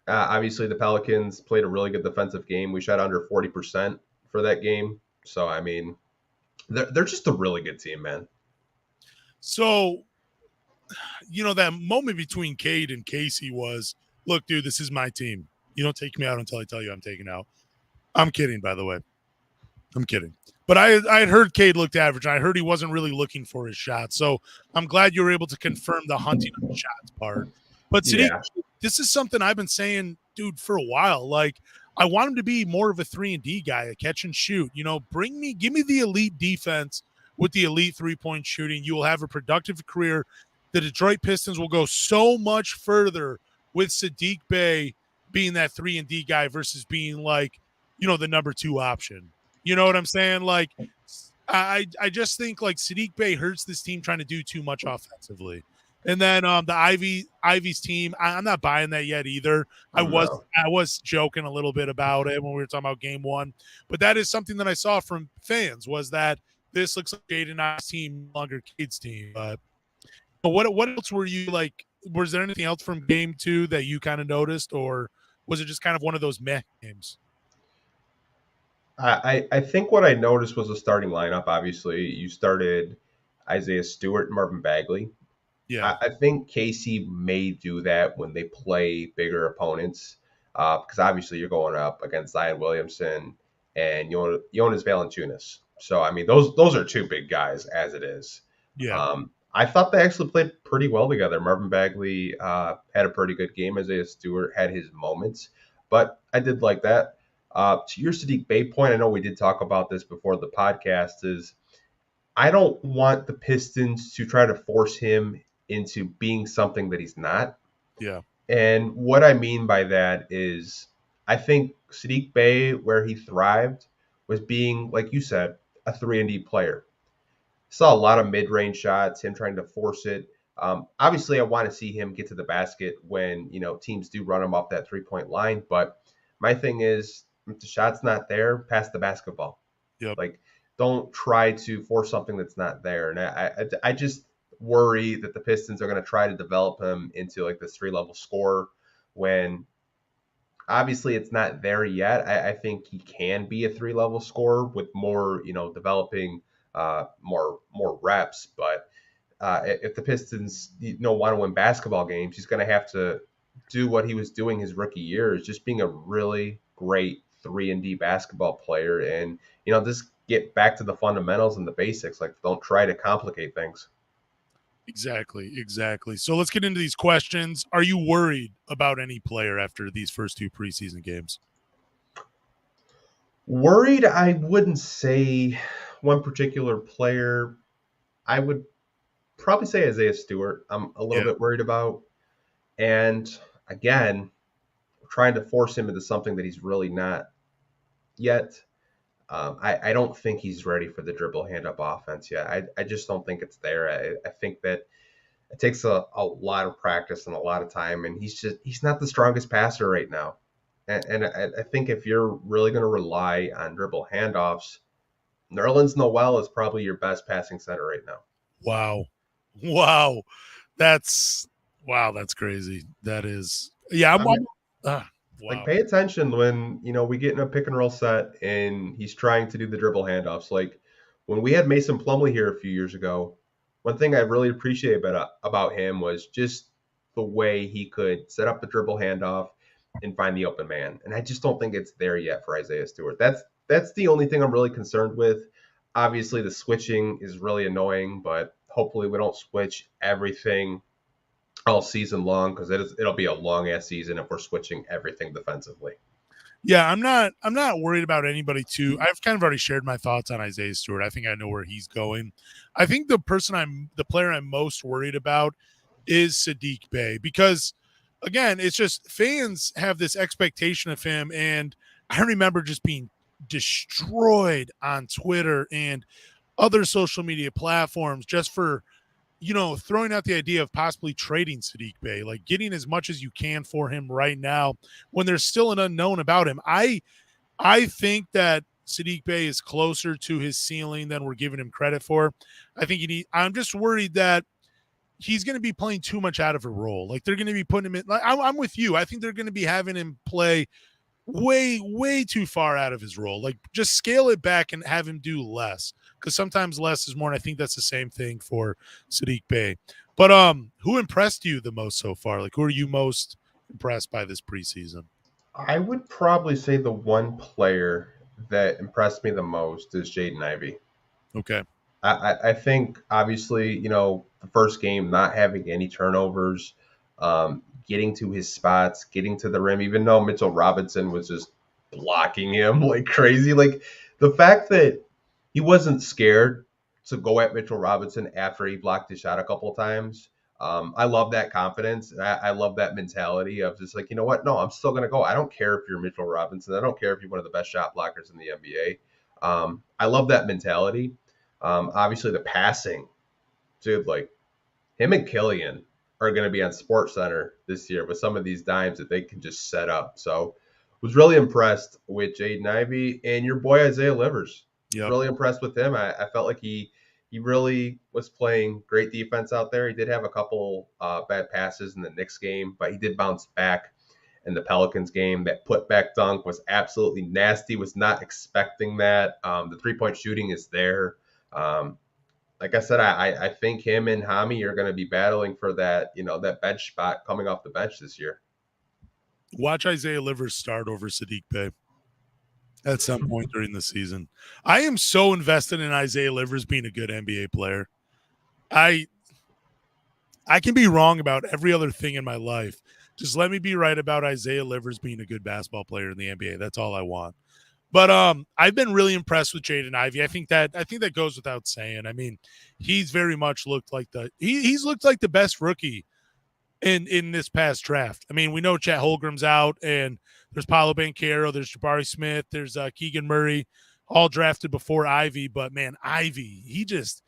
Obviously, the Pelicans played a really good defensive game. We shot under 40% for that game. So, I mean, they're just a really good team, man. So that moment between Cade and Casey was, look, dude, this is my team. You don't take me out until I tell you I'm taking out. I'm kidding, by the way. I'm kidding. But I had heard Cade looked average. I heard he wasn't really looking for his shot. So I'm glad you were able to confirm the hunting of the shots part. But Sadiq, Yeah. this is something I've been saying, dude, for a while. Like, I want him to be more of a 3-and-D guy, a catch and shoot. Give me the elite defense with the elite 3-point shooting. You will have a productive career. The Detroit Pistons will go so much further with Sadiq Bey being that 3-and-D guy versus being like, the number 2 option. You know what I'm saying? Like, I just think like Sadiq Bey hurts this team trying to do too much offensively. And then the Ivy's team, I'm not buying that yet either. I No. was joking a little bit about it when we were talking about game one, but that is something that I saw from fans was that this looks like Jaden I's team, no longer Cade's team. But what else were you like? Was there anything else from game 2 that you kind of noticed, or was it just kind of one of those meh games? I think what I noticed was the starting lineup. Obviously, you started Isaiah Stewart and Marvin Bagley. Yeah, I think Casey may do that when they play bigger opponents, because obviously you're going up against Zion Williamson and Jonas Valanciunas. So I mean, those are two big guys as it is. yeah. I thought they actually played pretty well together. Marvin Bagley had a pretty good game. Isaiah Stewart had his moments, but I did like that. To your Sadiq Bey point, I know we did talk about this before the podcast. Is I don't want the Pistons to try to force him into being something that he's not. Yeah. And what I mean by that is I think Sadiq Bey, where he thrived, was being, like you said, a 3-and-D player. Saw a lot of mid-range shots, him trying to force it. Obviously, I want to see him get to the basket when teams do run him off that 3-point line. But my thing is, if the shot's not there, pass the basketball. Yep. Like, don't try to force something that's not there. And I just worry that the Pistons are going to try to develop him into like this 3-level scorer when obviously it's not there yet. I think he can be a 3-level scorer with more, developing more reps. But if the Pistons want to win basketball games, he's going to have to do what he was doing his rookie year, is just being a really great 3-and-D basketball player, and just get back to the fundamentals and the basics. Like, don't try to complicate things. Exactly. So let's get into these questions. Are you worried about any player after these first 2 preseason games? Worried, I wouldn't say one particular player. I would probably say Isaiah Stewart. I'm a little Yeah. bit worried about. And again, trying to force him into something that he's really not yet. I don't think he's ready for the dribble hand up offense yet. I just don't think it's there. I think that it takes a lot of practice and a lot of time, and he's not the strongest passer right now. And I think if you're really going to rely on dribble handoffs, Nerlens Noel is probably your best passing center right now. Wow. That's crazy. That is. Yeah, I mean, like, wow. pay attention when we get in a pick and roll set and he's trying to do the dribble handoffs. Like when we had Mason Plumlee here a few years ago, one thing I really appreciate about him was just the way he could set up the dribble handoff and find the open man. And I just don't think it's there yet for Isaiah Stewart. That's the only thing I'm really concerned with. Obviously, the switching is really annoying, but hopefully we don't switch everything all season long because it'll be a long ass season if we're switching everything defensively. Yeah, I'm not worried about anybody too. I've kind of already shared my thoughts on Isaiah Stewart. I think I know where he's going. I think the player I'm most worried about is Sadiq Bey because again, it's just fans have this expectation of him, and I remember just being destroyed on Twitter and other social media platforms just for throwing out the idea of possibly trading Sadiq Bey, like getting as much as you can for him right now when there's still an unknown about him. I think that Sadiq Bey is closer to his ceiling than we're giving him credit for. I'm just worried that he's going to be playing too much out of a role. Like they're going to be putting him in. Like I'm with you. I think they're going to be having him play way too far out of his role. Like just scale it back and have him do less because sometimes less is more. And I think that's the same thing for Sadiq Bey. But who impressed you the most so far? Like who are you most impressed by this preseason? I would probably say the one player that impressed me the most is Jaden Ivey. Okay. I think obviously, the first game not having any turnovers, getting to his spots, getting to the rim, even though Mitchell Robinson was just blocking him like crazy. Like the fact that he wasn't scared to go at Mitchell Robinson after he blocked his shot a couple of times. I love that confidence. I love that mentality of just like, you know what? No, I'm still going to go. I don't care if you're Mitchell Robinson. I don't care if you're one of the best shot blockers in the NBA. I love that mentality. Obviously, the passing, dude, like him and Killian are going to be on Sports Center this year with some of these dimes that they can just set up. So, was really impressed with Jaden Ivey and your boy Isaiah Livers. Was Yep. really impressed with him. I felt like he really was playing great defense out there. He did have a couple bad passes in the Knicks game, but he did bounce back in the Pelicans game. That putback dunk was absolutely nasty. Was not expecting that. The 3-point shooting is there. Like I said, I think him and Hami are going to be battling for that, that bench spot coming off the bench this year. Watch Isaiah Livers start over Sadiq Bey at some point during the season. I am so invested in Isaiah Livers being a good NBA player. I can be wrong about every other thing in my life. Just let me be right about Isaiah Livers being a good basketball player in the NBA. That's all I want. But I've been really impressed with Jaden Ivey. I think that goes without saying. I mean, he's very much looked like he's looked like the best rookie in this past draft. I mean, we know Chet Holmgren's out, and there's Paolo Banchero, there's Jabari Smith, there's Keegan Murray, all drafted before Ivey. But man, Ivey, he just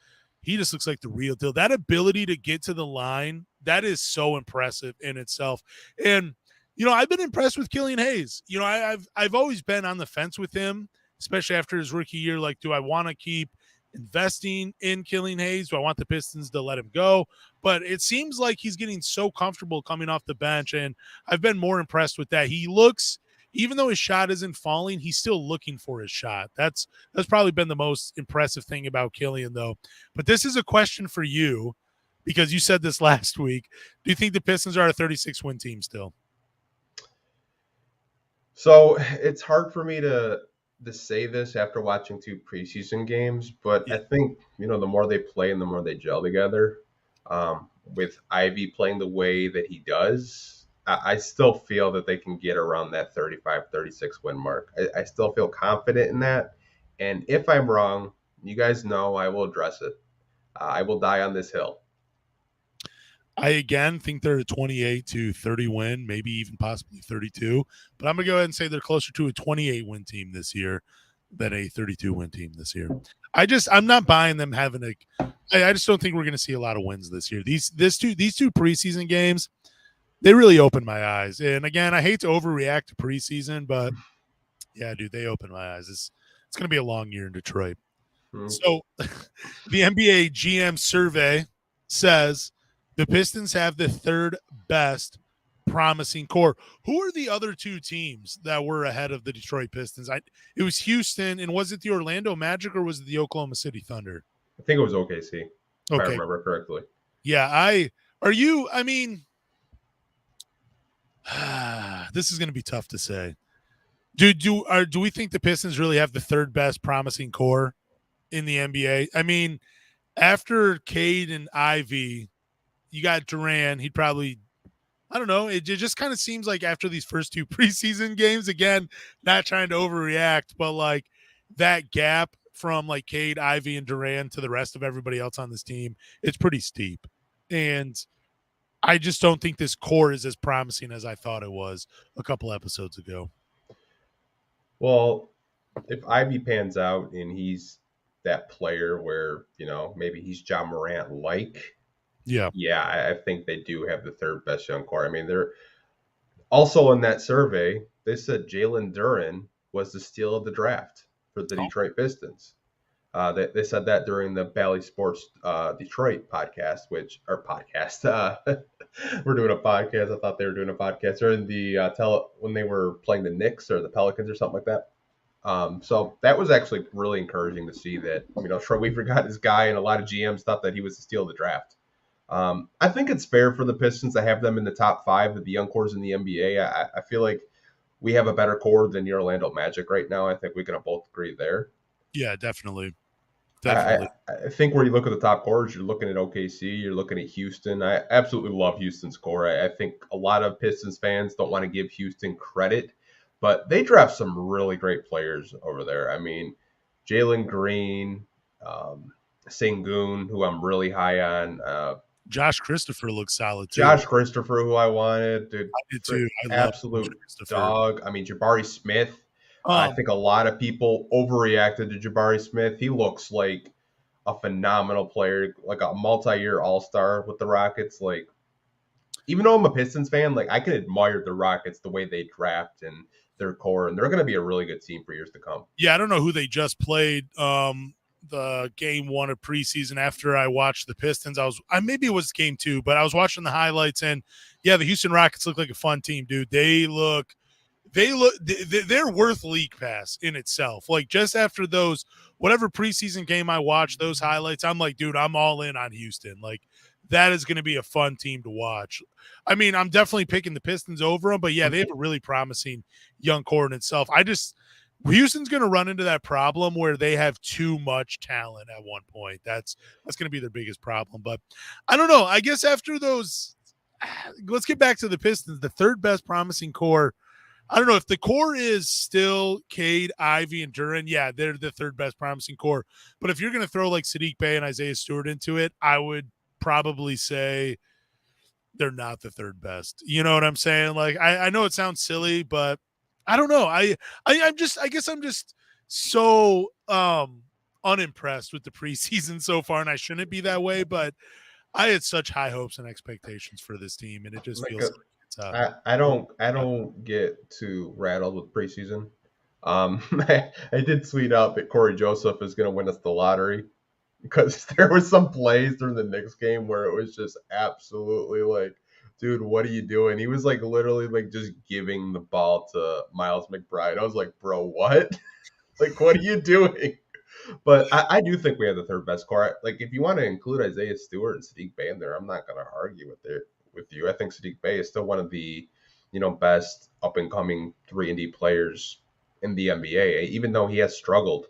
looks like the real deal. That ability to get to the line, that is so impressive in itself. And I've been impressed with Killian Hayes. I've always been on the fence with him, especially after his rookie year. Like, do I want to keep investing in Killian Hayes? Do I want the Pistons to let him go? But it seems like he's getting so comfortable coming off the bench, and I've been more impressed with that. He looks, even though his shot isn't falling, he's still looking for his shot. That's probably been the most impressive thing about Killian, though. But this is a question for you, because you said this last week. Do you think the Pistons are a 36-win team still? So it's hard for me to say this after watching 2 preseason games, but Yeah. I think the more they play and the more they gel together, with Ivy playing the way that he does, I still feel that they can get around that 35, 36 win mark. I still feel confident in that, and if I'm wrong, you guys know I will address it. I will die on this hill. I, again, think they're a 28 to 30 win, maybe even possibly 32. But I'm going to go ahead and say they're closer to a 28-win team this year than a 32-win team this year. I'm not buying them having I just don't think we're going to see a lot of wins this year. These two preseason games, they really opened my eyes. And, again, I hate to overreact to preseason, but, yeah, dude, they opened my eyes. It's going to be a long year in Detroit. So the NBA GM survey says – the Pistons have the 3rd best promising core. Who are the other 2 teams that were ahead of the Detroit Pistons? It was Houston, and was it the Orlando Magic or was it the Oklahoma City Thunder? I think it was OKC, if I remember correctly. Yeah, this is going to be tough to say. Do we think the Pistons really have the 3rd best promising core in the NBA? I mean, after Cade and Ivy, you got Durant. He'd probably, I don't know. It just kind of seems like after these first two preseason games, again, not trying to overreact, but like that gap from like Cade, Ivy, and Durant to the rest of everybody else on this team, it's pretty steep. And I just don't think this core is as promising as I thought it was a couple episodes ago. Well, if Ivy pans out and he's that player where, maybe he's John Morant like, Yeah. yeah, I think they do have the third best young core. I mean, they're also in that survey, they said Jalen Duren was the steal of the draft for the Detroit Pistons. They said that during the Bally Sports Detroit podcast, we're doing a podcast. I thought they were doing a podcast during the when they were playing the Knicks or the Pelicans or something like that. So that was actually really encouraging to see that, Troy Weaver got his guy, and a lot of GMs thought that he was the steal of the draft. I think it's fair for the Pistons to have them in the top 5 of the young cores in the NBA. I feel like we have a better core than the Orlando Magic right now. I think we can both agree there. Yeah, definitely. I think where you look at the top cores, you're looking at OKC, you're looking at Houston. I absolutely love Houston's core. I think a lot of Pistons fans don't want to give Houston credit, but they draft some really great players over there. I mean, Jalen Green, Sengun, who I'm really high on. Josh Christopher looks solid too. Josh Christopher, who I wanted, dude, I did too. I absolute dog. I mean, Jabari Smith. I think a lot of people overreacted to Jabari Smith. He looks like a phenomenal player, like a multi-year All-Star with the Rockets. Like, even though I'm a Pistons fan, like I can admire the Rockets the way they draft and their core, and they're going to be a really good team for years to come. Yeah, I don't know who they just played. The game 1 of preseason after I watched the Pistons. Maybe it was game 2, but I was watching the highlights, and yeah, the Houston Rockets look like a fun team, dude. They're worth league pass in itself. Like just after those, whatever preseason game I watched, those highlights, I'm like, dude, I'm all in on Houston. Like that is going to be a fun team to watch. I mean, I'm definitely picking the Pistons over them, but yeah, they have a really promising young core in itself. Houston's going to run into that problem where they have too much talent at one point. That's going to be their biggest problem. But I don't know. I guess after those, let's get back to the Pistons, the third best promising core. I don't know if the core is still Cade, Ivy, and Duren. Yeah, they're the third best promising core. But if you're going to throw like Sadiq Bey and Isaiah Stewart into it, I would probably say they're not the third best. You know what I'm saying? Like I know it sounds silly, but I don't know. I guess I'm just so unimpressed with the preseason so far, and I shouldn't be that way, but I had such high hopes and expectations for this team, and it just feels like it's I don't get too rattled with preseason. I did tweet out that Corey Joseph is going to win us the lottery because there was some plays during the Knicks game where it was just absolutely like, dude, what are you doing? He was like literally like just giving the ball to Miles McBride. I was like, bro, what? Like, what are you doing? But I do think we have the third best core. Like, if you want to include Isaiah Stewart and Sadiq Bey in there, I'm not going to argue with you. I think Sadiq Bey is still one of the, best up and coming 3-and-D players in the NBA, even though he has struggled.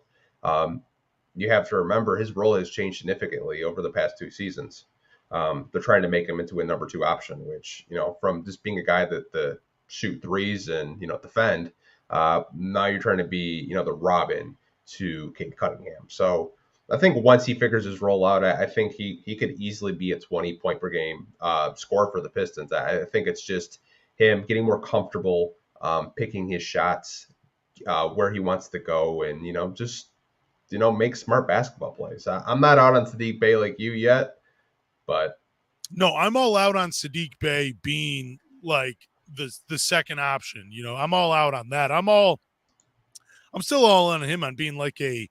You have to remember his role has changed significantly over the past 2 seasons. They're trying to make him into a number 2 option, which, from just being a guy that shoot threes and, defend, now you're trying to be, the Robin to Cade Cunningham. So I think once he figures his role out, I think he could easily be a 20-point per game scorer for the Pistons. I think it's just him getting more comfortable picking his shots where he wants to go and, just, make smart basketball plays. I'm not out on Sadiq Bey like you yet, but. No, I'm all out on Sadiq Bey being like the second option. I'm all out on that. I'm still all on him on being like a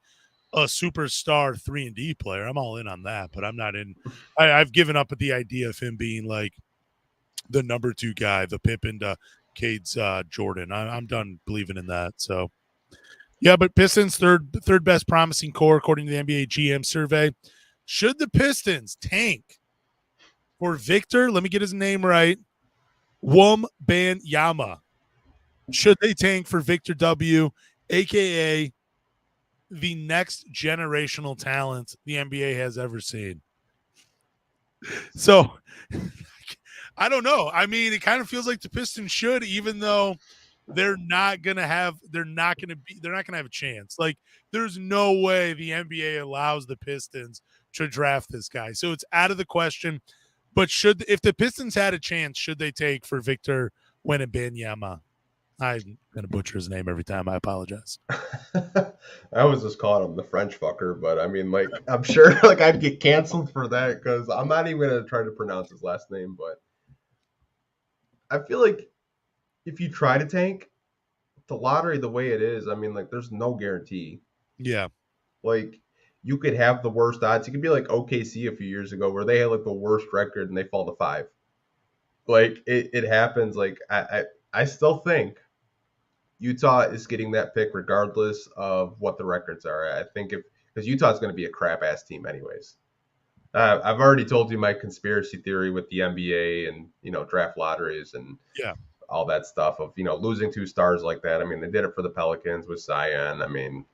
superstar 3-and-D player. I'm all in on that, but I'm not in. I've given up at the idea of him being like the number 2 guy, the Pippen to Cade's Jordan. I'm done believing in that. So, yeah, but Pistons third best promising core according to the NBA GM survey. Should the Pistons tank for Victor? Let me get his name right. Wembanyama. Should they tank for Victor W, a.k.a. the next generational talent the NBA has ever seen. So I don't know. I mean, it kind of feels like the Pistons should, even though they're not gonna have a chance. Like, there's no way the NBA allows the Pistons to draft this guy. So it's out of the question. But if the Pistons had a chance, should they take for Victor Wembanyama? I'm gonna butcher his name every time. I apologize. I was just calling him the French fucker, but I mean, like, I'm sure like I'd get canceled for that because I'm not even gonna try to pronounce his last name. But I feel like if you try to tank the lottery the way it is, I mean, like, there's no guarantee. Yeah. Like, you could have the worst odds. You could be like OKC a few years ago where they had like the worst record and they fall to 5. Like, it happens. Like, I still think Utah is getting that pick regardless of what the records are. I think because Utah's going to be a crap ass team anyways. I've already told you my conspiracy theory with the NBA and draft lotteries and all that stuff of losing 2 stars like that. I mean, they did it for the Pelicans with Zion. I mean,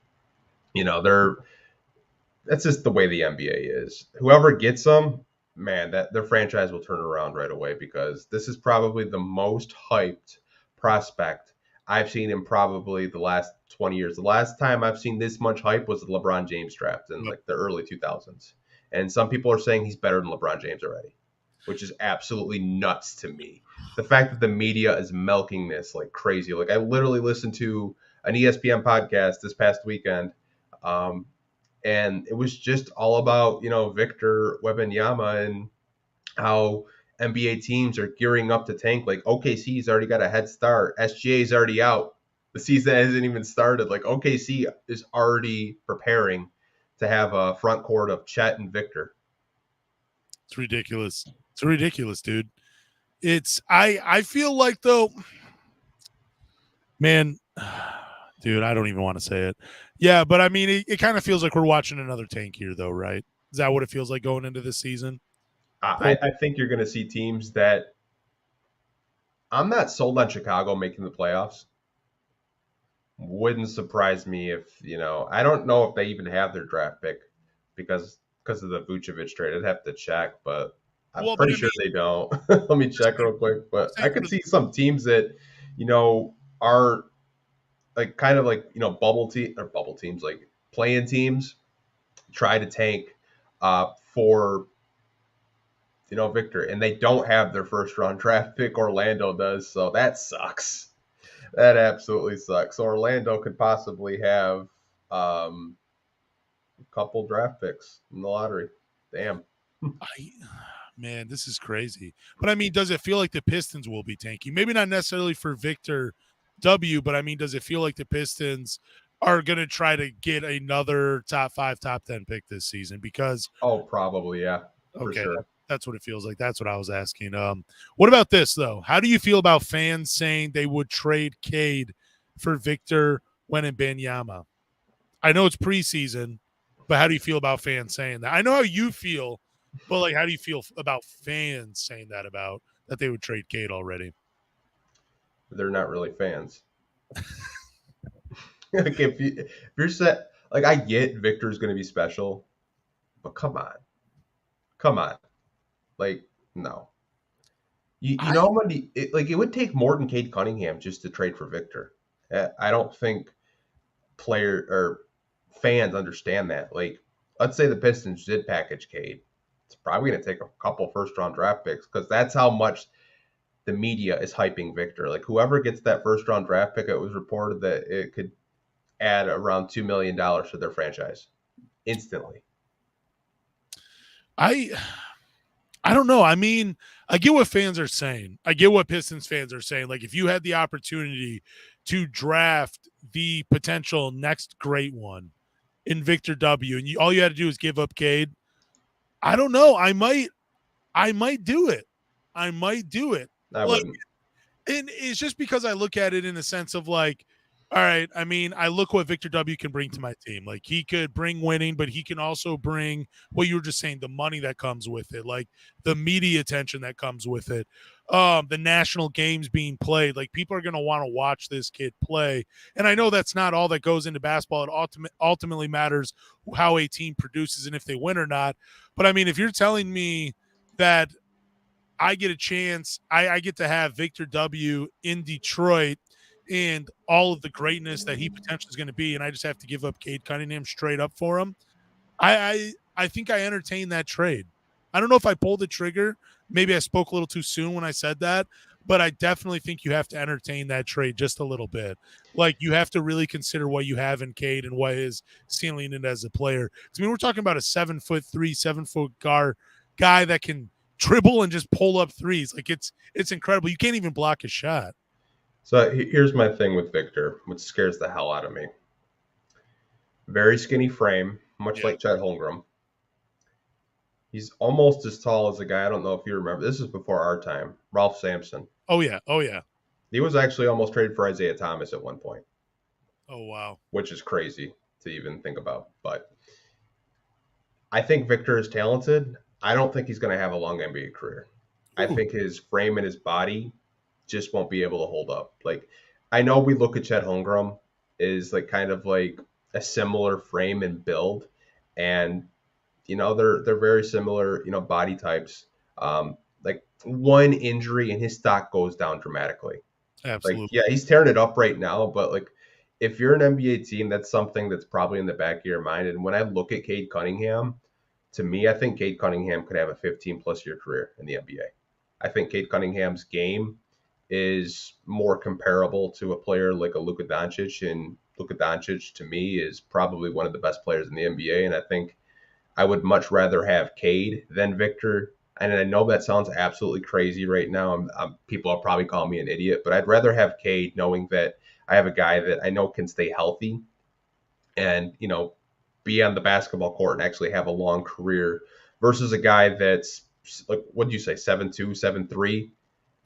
that's just the way the NBA is. Whoever gets them, man, that their franchise will turn around right away because this is probably the most hyped prospect I've seen in probably the last 20 years. The last time I've seen this much hype was the LeBron James draft in like the early 2000s. And some people are saying he's better than LeBron James already, which is absolutely nuts to me. The fact that the media is milking this like crazy. Like, I literally listened to an ESPN podcast this past weekend, and it was just all about, Victor Wembanyama and how NBA teams are gearing up to tank. Like, OKC's already got a head start. SGA's already out. The season hasn't even started. Like, OKC is already preparing to have a front court of Chet and Victor. It's ridiculous. It's ridiculous, dude. I feel like, though, man, dude, I don't even want to say it. Yeah, but I mean, it kind of feels like we're watching another tank here, though, right? Is that what it feels like going into this season? I think you're going to see teams that I'm not sold on Chicago making the playoffs. Wouldn't surprise me if, I don't know if they even have their draft pick because of the Vucevic trade. I'd have to check, but I'm pretty sure they don't. Let me check real quick. But I could see some teams that, are like kind of like, bubble teams, like play-in teams, try to tank for Victor, and they don't have their first round draft pick. Orlando does, so that sucks. That absolutely sucks. So Orlando could possibly have a couple draft picks in the lottery. Damn. Man, this is crazy. But I mean, does it feel like the Pistons will be tanking? Maybe not necessarily for Victor W, but I mean, does it feel like the Pistons are going to try to get another top 5, top 10 pick this season? Because probably, yeah. For sure. That's what it feels like. That's what I was asking. What about this, though? How do you feel about fans saying they would trade Cade for Victor Wembanyama? I know it's preseason, but how do you feel about fans saying that? I know how you feel, but like, how do you feel about fans saying that they would trade Cade already? They're not really fans. Like, if you're set, like, I get Victor's going to be special, but come on. Like, no. You know how many, it would take more than Cade Cunningham just to trade for Victor. I don't think player or fans understand that. Like, let's say the Pistons did package Cade. It's probably going to take a couple first-round draft picks because that's how much the media is hyping Victor. Like, whoever gets that first-round draft pick, it was reported that it could add around $2 million to their franchise instantly. I don't know. I mean, I get what fans are saying. I get what Pistons fans are saying. Like, if you had the opportunity to draft the potential next great one in Victor W, and all you had to do is give up Cade, I don't know. I might do it. I might do it. I wouldn't. And it's just because I look at it in the sense of like, All right. I mean, I look what Victor W can bring to my team. Like he could bring winning, but he can also bring what you were just saying, the money that comes with it, like the media attention that comes with it, the national games being played. Like people are going to want to watch this kid play. And I know that's not all that goes into basketball. It ultimately matters how a team produces and if they win or not. But I mean, if you're telling me that I get a chance. I get to have Victor W in Detroit and all of the greatness that he potentially is going to be, and I just have to give up Cade Cunningham straight up for him. I think I entertained that trade. I don't know if I pulled the trigger. Maybe I spoke a little too soon when I said that, but I definitely think you have to entertain that trade just a little bit. Like you have to really consider what you have in Cade and what his ceiling is as a player. I mean, we're talking about a 7'3", 7-foot guy that can dribble and just pull up threes. Like it's incredible. You can't even block a shot. So here's my thing with Victor, which scares the hell out of me. Very skinny frame, much Yeah. like Chet Holmgren. He's almost as tall as a guy. I don't know if you remember. This is before our time. Ralph Sampson. Oh yeah. Oh yeah. He was actually almost traded for Isaiah Thomas at one point, Oh wow. which is crazy to even think about. But I think Victor is talented. I don't think he's going to have a long NBA career. I Ooh. think his frame and his body just won't be able to hold up. Like, I know we look at Chet Holmgren is like kind of like a similar frame and build, and they're very similar body types. Like one injury and his stock goes down dramatically. Like, Absolutely. yeah, he's tearing it up right now, but like if you're an NBA team, that's something that's probably in the back of your mind. And when I look at Cade Cunningham, to me, I think Cade Cunningham could have a 15 plus year career in the NBA. I think Cade Cunningham's game is more comparable to a player like a Luka Doncic, and Luka Doncic to me is probably one of the best players in the NBA. And I think I would much rather have Cade than Victor. And I know that sounds absolutely crazy right now. People will probably call me an idiot, but I'd rather have Cade knowing that I have a guy that I know can stay healthy and, be on the basketball court and actually have a long career versus a guy that's like, what do you say, 7'2", 7'3",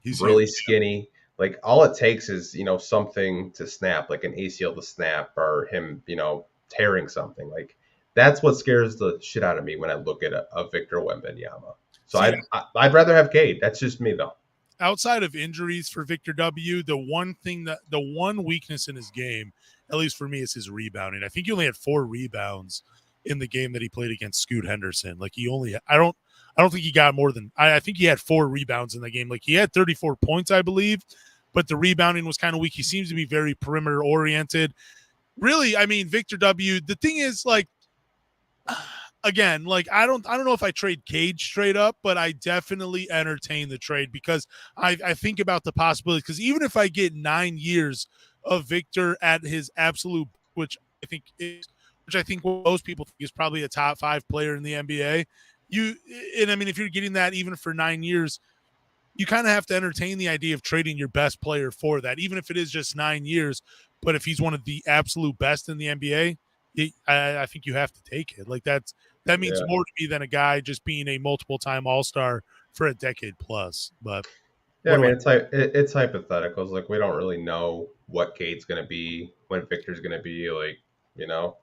He's huge. really skinny. Like all it takes is, something to snap, like an ACL to snap or him, tearing something. Like that's what scares the shit out of me when I look at a Victor Wembanyama. So See, I'd rather have Cade. That's just me though. outside of injuries for Victor W, the one weakness in his game, at least for me, is his rebounding. I think he only had 4 rebounds in the game that he played against Scoot Henderson. Like I don't think he got more than I think he had 4 rebounds in the game. Like he had 34 points, I believe, but the rebounding was kind of weak. He seems to be very perimeter oriented. Really, I mean, Victor W, the thing is like again, like I don't know if I trade Cage straight up, but I definitely entertain the trade because I think about the possibility because even if I get 9 years of Victor at his absolute, which I think most people think is probably a top 5 player in the NBA. And I mean, if you're getting that even for 9 years, you kind of have to entertain the idea of trading your best player for that, even if it is just 9 years. But if he's one of the absolute best in the NBA, I think you have to take it. Like that means Yeah. more to me than a guy just being a multiple time All-Star for a decade plus. But Yeah, I what do mean I? it's hypotheticals. Like we don't really know what Cade's gonna be, when Victor's gonna be, like, you know.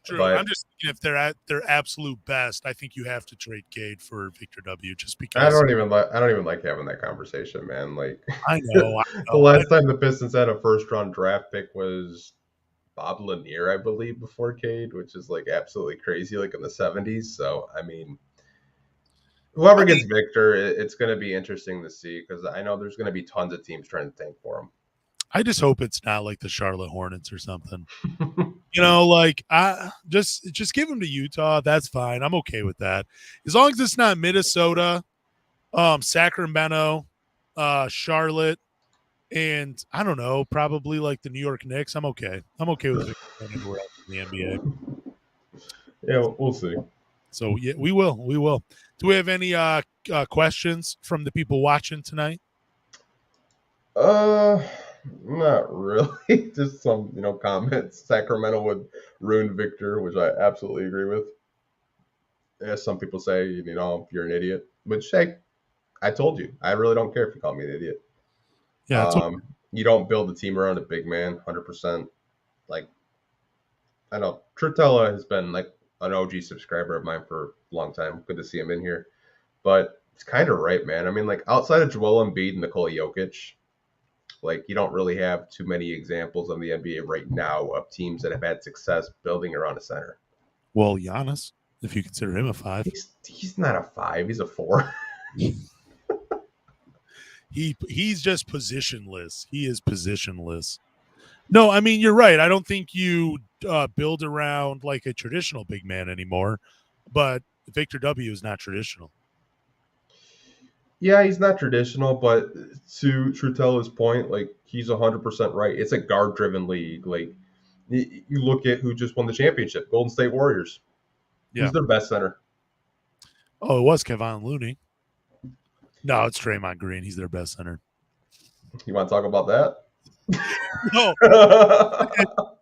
True. I'm But just thinking if they're at their absolute best, I think you have to trade Cade for Victor W. Just I because don't even like I don't even like having that conversation, man. Like I know, I the know, I last time the Pistons had a first round draft pick was Bob Lanier, I believe, before Cade, which is like absolutely crazy, like in the 70s. So I mean, whoever I mean, gets Victor, it's going to be interesting to see because I know there's going to be tons of teams trying to tank for I just hope it's not like the Charlotte Hornets or something. him. Like I just give him to Utah. That's fine. I'm okay with that. As long as it's not Minnesota, Sacramento, Charlotte, and I don't know, probably like the New York Knicks. I'm okay. I'm okay with Victor going anywhere else in the NBA. Yeah, we'll see. So yeah, we will. We will. Do we have any questions from the people watching tonight? Uh, Not really. Just some, comments. Sacramento would ruin Victor, which I absolutely agree with. As some people say, you're an idiot. Which, hey, I told you, I really don't care if you call me an idiot. Yeah, it's Um, You don't build a team around a big man 100%. Like, I know Trutella has been like an OG subscriber of mine for a long time. Good to see him in here. But it's kind of right, man. I mean, like outside of Joel Embiid and Nikola Jokic, like you don't really have too many examples in the NBA right now of teams that have had success building around a center. Well, Giannis, if you consider him a 5. He's not a 5, he's a 4. He's just positionless. He is positionless. No, I mean you're right. I don't think you build around like a traditional big man anymore. But Victor W is not traditional. Yeah, he's not traditional, but to Trutella's point, like he's 100% right. It's a guard-driven league. Like you look at who just won the championship, Golden State Warriors. Yeah. Who's their best center? Oh, it was Kevon Looney. No, it's Draymond Green. He's their best center. You want to talk about that? No,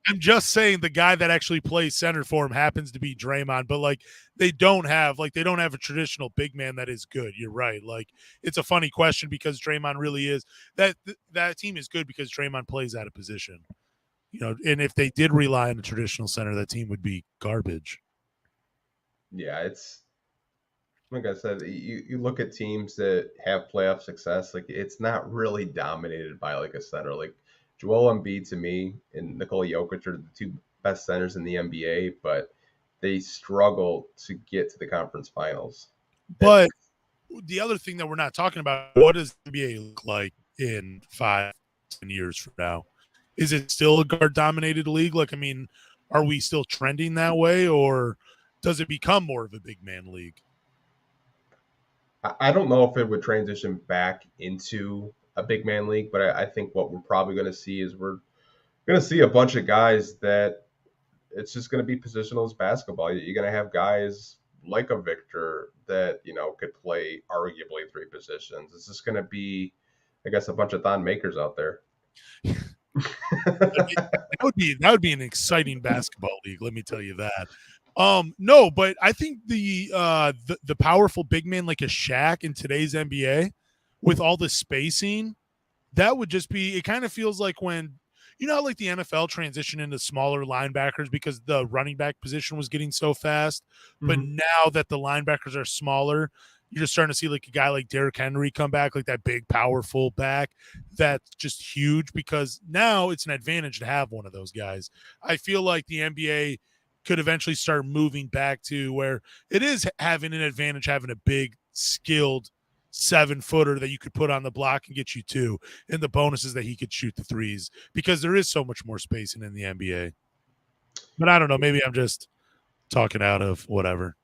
I'm just saying the guy that actually plays center for him happens to be Draymond, but like they don't have a traditional big man that is good. You're right. Like it's a funny question because Draymond really is that team is good because Draymond plays out of position. You know, and if they did rely on a traditional center, that team would be garbage. Yeah, it's like I said, you look at teams that have playoff success, like it's not really dominated by like a center. Like Joel Embiid to me and Nikola Jokic are the two best centers in the NBA, but they struggle to get to the conference finals. But the other thing that we're not talking about, what does the NBA look like in 5-10 years from now? Is it still a guard dominated league? Like, I mean, are we still trending that way or does it become more of a big man league? I don't know if it would transition back into a big man league, but I think what we're probably going to see is we're going to see a bunch of guys that it's just going to be positionless basketball. You're going to have guys like a Victor that, could play arguably three positions. It's just going to be, I guess, a bunch of Thon makers out there. that would be an exciting basketball league, let me tell you that. No, but I think the powerful big man like a Shaq in today's NBA with all the spacing, that would just be, it kind of feels like when, like the NFL transitioned into smaller linebackers because the running back position was getting so fast. But now that the linebackers are smaller, you're just starting to see like a guy like Derrick Henry come back, like that big, powerful back. That's just huge because now it's an advantage to have one of those guys. I feel like the NBA could eventually start moving back to where it is having an advantage, having a big, skilled 7-footer that you could put on the block and get you two. And the bonus is that he could shoot the threes because there is so much more spacing in the NBA. But I don't know. Maybe I'm just talking out of whatever.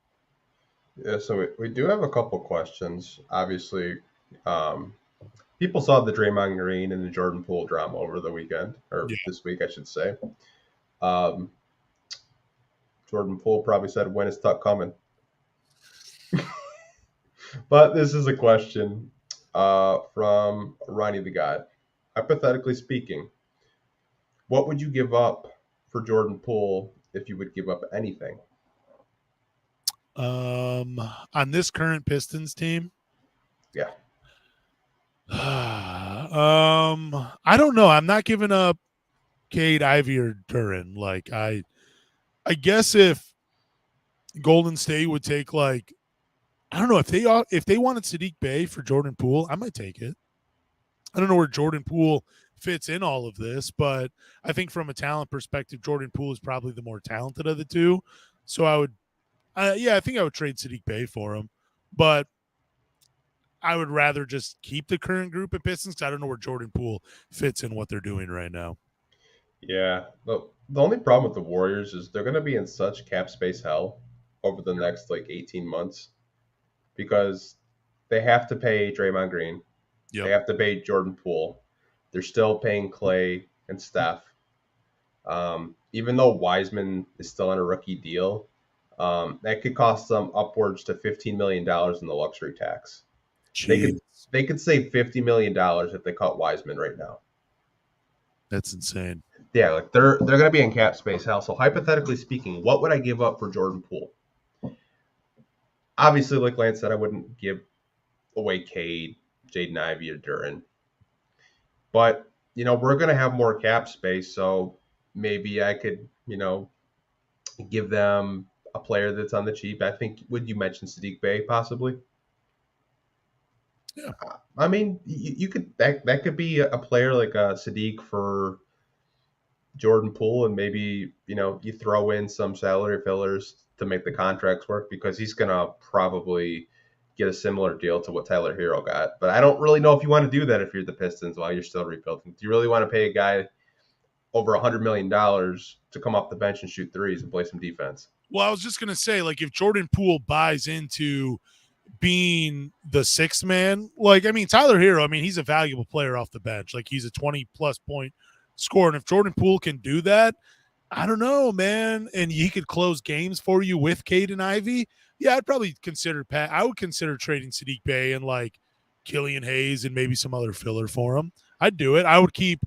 Yeah, so we do have a couple questions. Obviously, people saw the Draymond Green and the Jordan Poole drama over the weekend, or this week, I should say. Jordan Poole probably said, "When is Tuck coming?" But this is a question from Ronnie the God. Hypothetically speaking, what would you give up for Jordan Poole if you would give up anything? On this current Pistons team, Yeah. I don't know. I'm not giving up Cade, Ivy, or Duran. Like I guess if Golden State would take like, I don't know if they wanted Sadiq Bey for Jordan Poole, I might take it. I don't know where Jordan Poole fits in all of this, but I think from a talent perspective, Jordan Poole is probably the more talented of the two. So I think I would trade Sadiq Bey for him, but I would rather just keep the current group of Pistons because I don't know where Jordan Poole fits in what they're doing right now. Yeah. The only problem with the Warriors is they're going to be in such cap space hell over the next like 18 months because they have to pay Draymond Green. Yep. They have to pay Jordan Poole. They're still paying Clay and Steph. Even though Wiseman is still on a rookie deal, that could cost them upwards to $15 million in the luxury tax. Jeez. They could save $50 million if they cut Wiseman right now. That's insane. Yeah, like they're going to be in cap space hell. So hypothetically speaking, what would I give up for Jordan Poole? Obviously, like Lance said, I wouldn't give away Cade, Jaden Ivey, or Duran. But we're going to have more cap space, so maybe I could, give them a player that's on the cheap. I think, would you mention Sadiq Bey possibly? Yeah. I mean, you could that could be a player like Sadiq for Jordan Poole, and maybe you throw in some salary fillers to make the contracts work because he's gonna probably get a similar deal to what Tyler Hero got. But I don't really know if you want to do that if you're the Pistons while you're still rebuilding. Do you really want to pay a guy over $100 million to come off the bench and shoot threes and play some defense? Well, I was just gonna say, like, if Jordan Poole buys into being the sixth man, like, I mean, Tyler Hero, I mean, he's a valuable player off the bench. Like, he's a 20-plus point scorer. And if Jordan Poole can do that, I don't know, man. And he could close games for you with Cade and Ivy. Yeah, I'd probably consider I would consider trading Sadiq Bey and like Killian Hayes and maybe some other filler for him. I'd do it. I would keep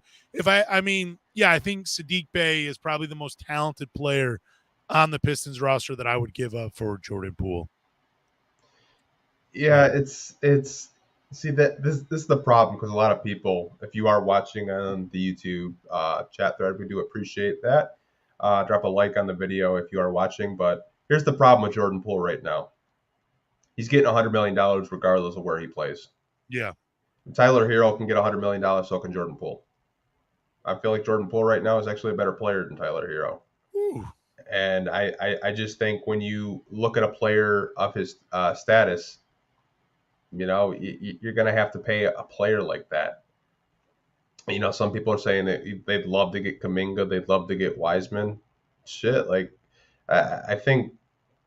I mean, yeah, I think Sadiq Bey is probably the most talented player on the Pistons roster that I would give up for Jordan Poole. Yeah, it's see that this is the problem because a lot of people, if you are watching on the YouTube chat thread, we do appreciate that. Drop a like on the video if you are watching. But here's the problem with Jordan Poole right now. He's getting $100 million regardless of where he plays. Yeah. Tyler Hero can get $100 million, so can Jordan Poole. I feel like Jordan Poole right now is actually a better player than Tyler Hero. Ooh. And I just think when you look at a player of his status, you're going to have to pay a player like that. Some people are saying that they'd love to get Kuminga, they'd love to get Wiseman. Shit, like I think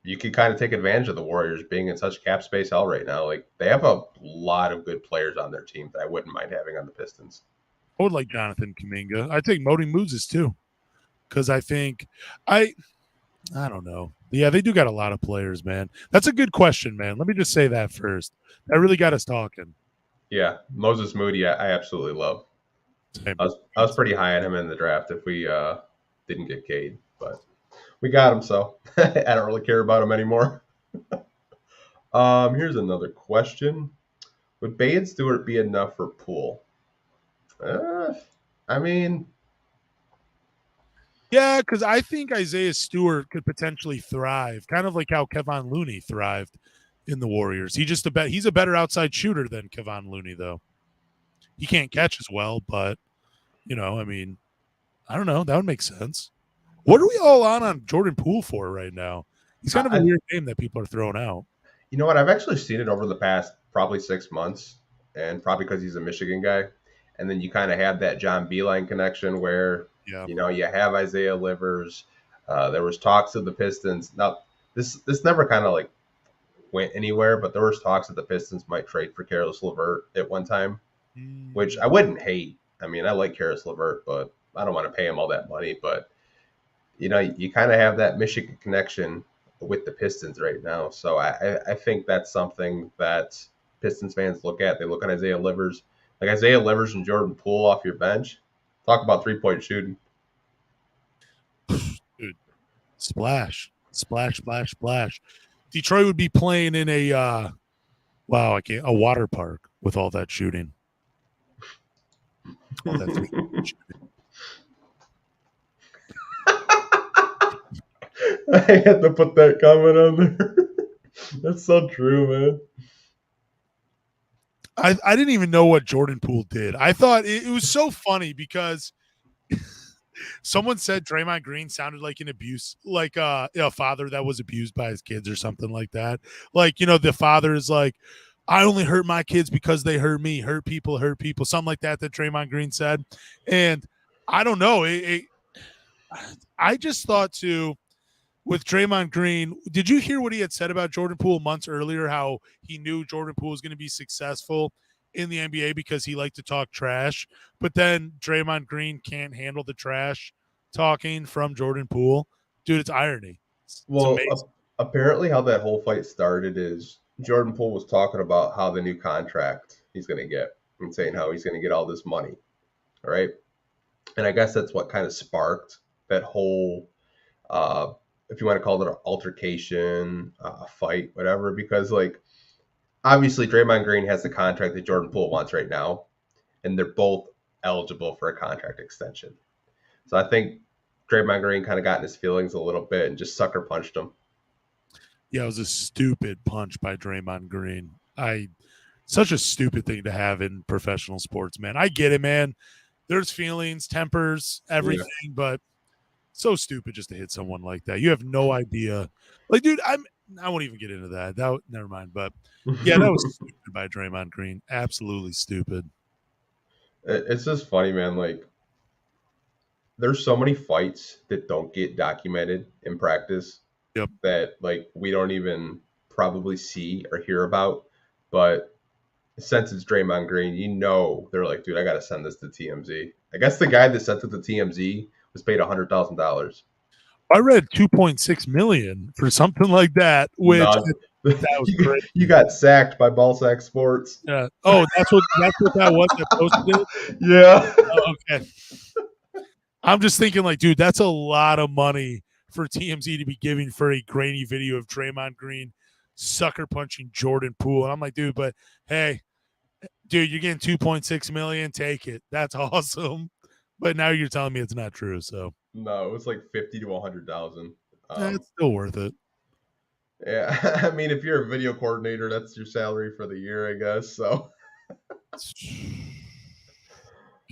you could kind of take advantage of the Warriors being in such cap space hell right now. Like they have a lot of good players on their team that I wouldn't mind having on the Pistons. I would like Jonathan Kuminga. I think Modi Moses too, because I think I don't know. Yeah, they do got a lot of players, man. That's a good question, man. Let me just say that first. That really got us talking. Yeah, Moses Moody, I absolutely love. I was pretty high on him in the draft if we didn't get Cade, but we got him, so I don't really care about him anymore. Here's another question: would Bey and Stewart be enough for Poole? I mean, yeah, because I think Isaiah Stewart could potentially thrive, kind of like how Kevon Looney thrived in the Warriors. He's a better outside shooter than Kevon Looney, though. He can't catch as well, but I mean, I don't know. That would make sense. What are we all on Jordan Poole for right now? He's kind of a weird name that people are throwing out. You know what? I've actually seen it over the past probably 6 months, and probably because he's a Michigan guy. And then you kind of have that John Beeline connection where, you have Isaiah Livers. There was talks of the Pistons. Now, this never kind of like went anywhere, but there was talks that the Pistons might trade for Caris LeVert at one time, which I wouldn't hate. I mean, I like Caris LeVert, but I don't want to pay him all that money. But, you kind of have that Michigan connection with the Pistons right now. So I think that's something that Pistons fans look at. They look at Isaiah Livers. Like Isaiah Livers and Jordan Poole off your bench. Talk about 3-point shooting. Dude, splash. Detroit would be playing in a water park with all that shooting. All that 3-point shooting. I had to put that comment on there. That's so true, man. I didn't even know what Jordan Poole did. I thought it was so funny because someone said Draymond Green sounded like an abuse, like a father that was abused by his kids or something like that. Like, the father is like, I only hurt my kids because they hurt me. Hurt people, something like that Draymond Green said. And I don't know. I just thought with Draymond Green, did you hear what he had said about Jordan Poole months earlier, how he knew Jordan Poole was going to be successful in the NBA because he liked to talk trash, but then Draymond Green can't handle the trash talking from Jordan Poole? Dude, it's irony. It's apparently how that whole fight started is Jordan Poole was talking about how the new contract he's going to get and saying how he's going to get all this money, right? And I guess that's what kind of sparked that whole if you want to call it an altercation, a fight, whatever, because like obviously Draymond Green has the contract that Jordan Poole wants right now, and they're both eligible for a contract extension. So I think Draymond Green kind of got in his feelings a little bit and just sucker punched him. Yeah, it was a stupid punch by Draymond Green. Such a stupid thing to have in professional sports, man. I get it, man. There's feelings, tempers, everything, but so stupid just to hit someone like that. You have no idea. Like, dude, I won't even get into that. Never mind. But yeah, that was stupid by Draymond Green. Absolutely stupid. It's just funny, man. Like, there's so many fights that don't get documented in practice Yep. that like we don't even probably see or hear about. But since it's Draymond Green, you know they're like, dude, I gotta send this to TMZ. I guess the guy that sent it to TMZ was paid $100,000. I read 2.6 million for something like that, which None. that was great. You got sacked by Ballsack Sports. Yeah. Oh, that's what that was that posted it? Yeah. Oh, okay. I'm just thinking, like, dude, that's a lot of money for TMZ to be giving for a grainy video of Draymond Green sucker punching Jordan Poole. And I'm like, dude, but hey, dude, you're getting 2.6 million. Take it. That's awesome. But now you're telling me it's not true. So No, it was like 50 to 100,000. it's still worth it. Yeah, I mean, if you're a video coordinator, that's your salary for the year, I guess. So I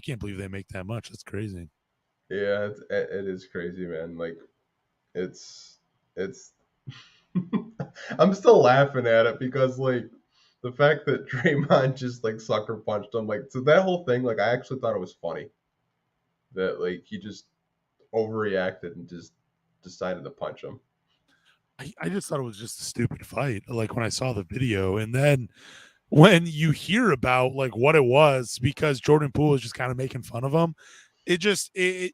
can't believe they make that much. That's crazy. yeah, it is crazy, man. Like it's I'm still laughing at it because like the fact that Draymond just like sucker punched him, like so that whole thing, like I actually thought it was funny that like he just overreacted and just decided to punch him. I just thought it was just a stupid fight. Like when I saw the video, and then when you hear about like what it was, because Jordan Poole is just kind of making fun of him, it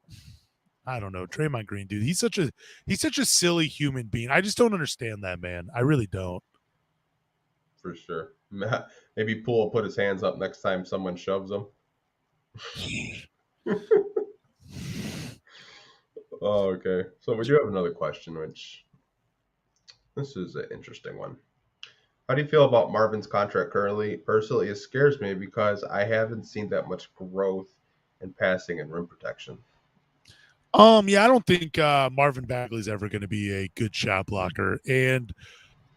I don't know. Draymond Green, dude, he's such a silly human being. I just don't understand that, man. I really don't. For sure. Maybe Poole will put his hands up next time someone shoves him. Oh, okay. So we do have another question, which this is an interesting one. How do you feel about Marvin's contract currently? Personally, it scares me because I haven't seen that much growth in passing and rim protection. Yeah, I don't think Marvin Bagley's ever going to be a good shot blocker, and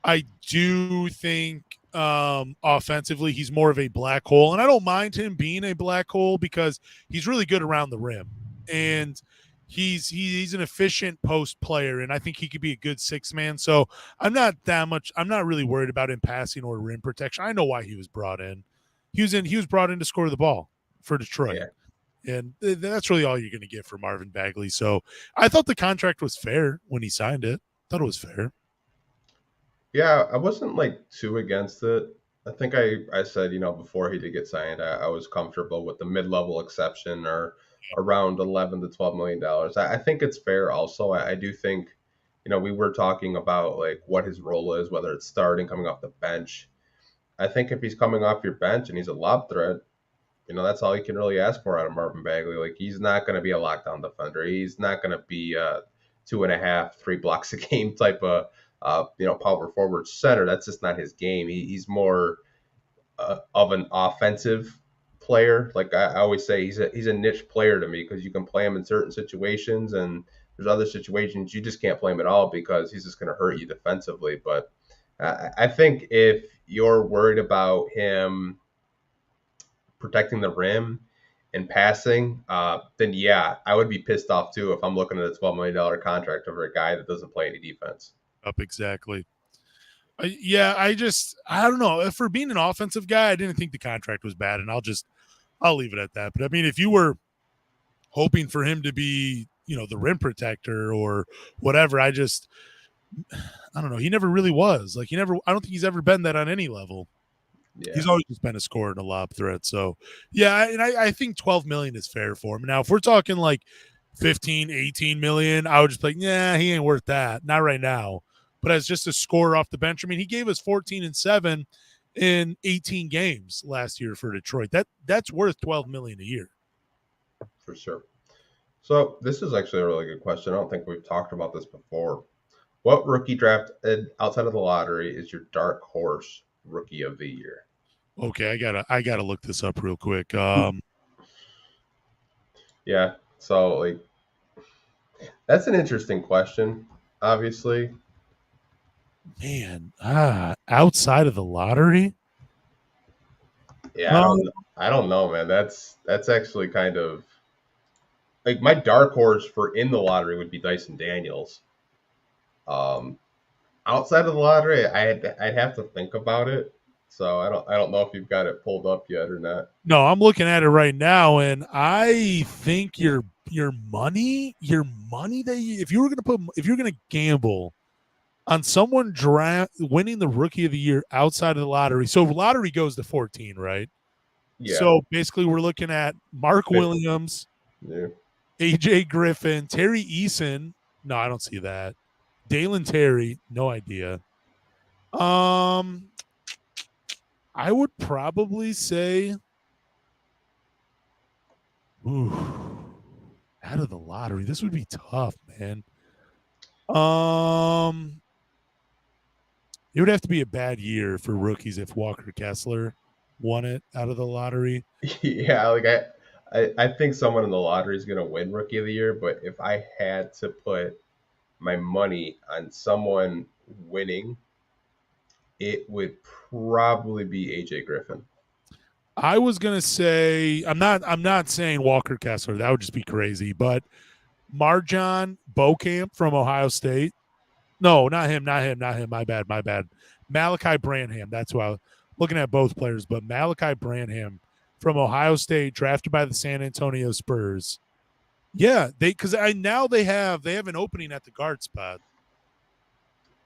I do think offensively he's more of a black hole, and I don't mind him being a black hole because he's really good around the rim, and he's an efficient post player, and I think he could be a good six man. So I'm not really worried about him passing or rim protection. I know why he was brought in. He was brought in to score the ball for Detroit. Yeah. And that's really all you're going to get for Marvin Bagley. So I thought the contract was fair when he signed it. Thought it was fair. Yeah, I wasn't like too against it. I think I said, before he did get signed, I was comfortable with the mid-level exception or around 11 to 12 million dollars. I think it's fair also. I do think, we were talking about like what his role is, whether it's starting, coming off the bench. I think if he's coming off your bench and he's a lob threat, that's all you can really ask for out of Marvin Bagley. Like he's not going to be a lockdown defender. He's not going to be 2.5, 3 blocks a game type of power forward center. That's just not his game. He's more of an offensive player. Like I always say, he's a niche player to me because you can play him in certain situations, and there's other situations you just can't play him at all because he's just going to hurt you defensively. But I think if you're worried about him protecting the rim and passing, then yeah, I would be pissed off too if I'm looking at a $12 million contract over a guy that doesn't play any defense. Up exactly. I don't know. For being an offensive guy, I didn't think the contract was bad, and I'll leave it at that. But I mean, if you were hoping for him to be, the rim protector or whatever, I don't know. He never really was. Like I don't think he's ever been that on any level. Yeah. He's always just been a scorer and a lob threat. So, yeah, and I think 12 million is fair for him. Now, if we're talking like 15, 18 million, I would just be like, yeah, he ain't worth that. Not right now. But as just a scorer off the bench, I mean, he gave us 14 and 7 in 18 games last year for Detroit. That's worth 12 million a year. For sure. So this is actually a really good question. I don't think we've talked about this before. What rookie draft outside of the lottery is your dark horse rookie of the year? Okay, I gotta look this up real quick. Yeah. So like that's an interesting question. Obviously, Man, outside of the lottery? yeah. I Um, don't. I don't know, man. That's actually kind of like my dark horse for in the lottery would be Dyson Daniels. Um, outside of the lottery, I'd have to think about it. So I don't know if you've got it pulled up yet or not. no, I'm looking at it right now, and I think your money that if you were gonna put if you're gonna gamble on someone winning the rookie of the year outside of the lottery, so lottery goes to 14, right? Yeah. So basically, we're looking at Mark Fifth. Williams, Yeah. AJ Griffin, Terry Eason. No, I don't see that. Dalen Terry, no idea. Um, I would probably say, ooh, out of the lottery, this would be tough, man. Um, it would have to be a bad year for rookies if Walker Kessler won it out of the lottery. Yeah. Like I think someone in the lottery is gonna win Rookie of the Year, but if I had to put my money on someone winning, it would probably be AJ Griffin. I was gonna say I'm not saying Walker Kessler. That would just be crazy. But Marjon Beaucamp from Ohio State. No, not him, not him, not him. My bad, my bad. Malachi Branham. That's why I was looking at both players, but Malachi Branham from Ohio State, drafted by the San Antonio Spurs. Yeah, because I now they have an opening at the guard spot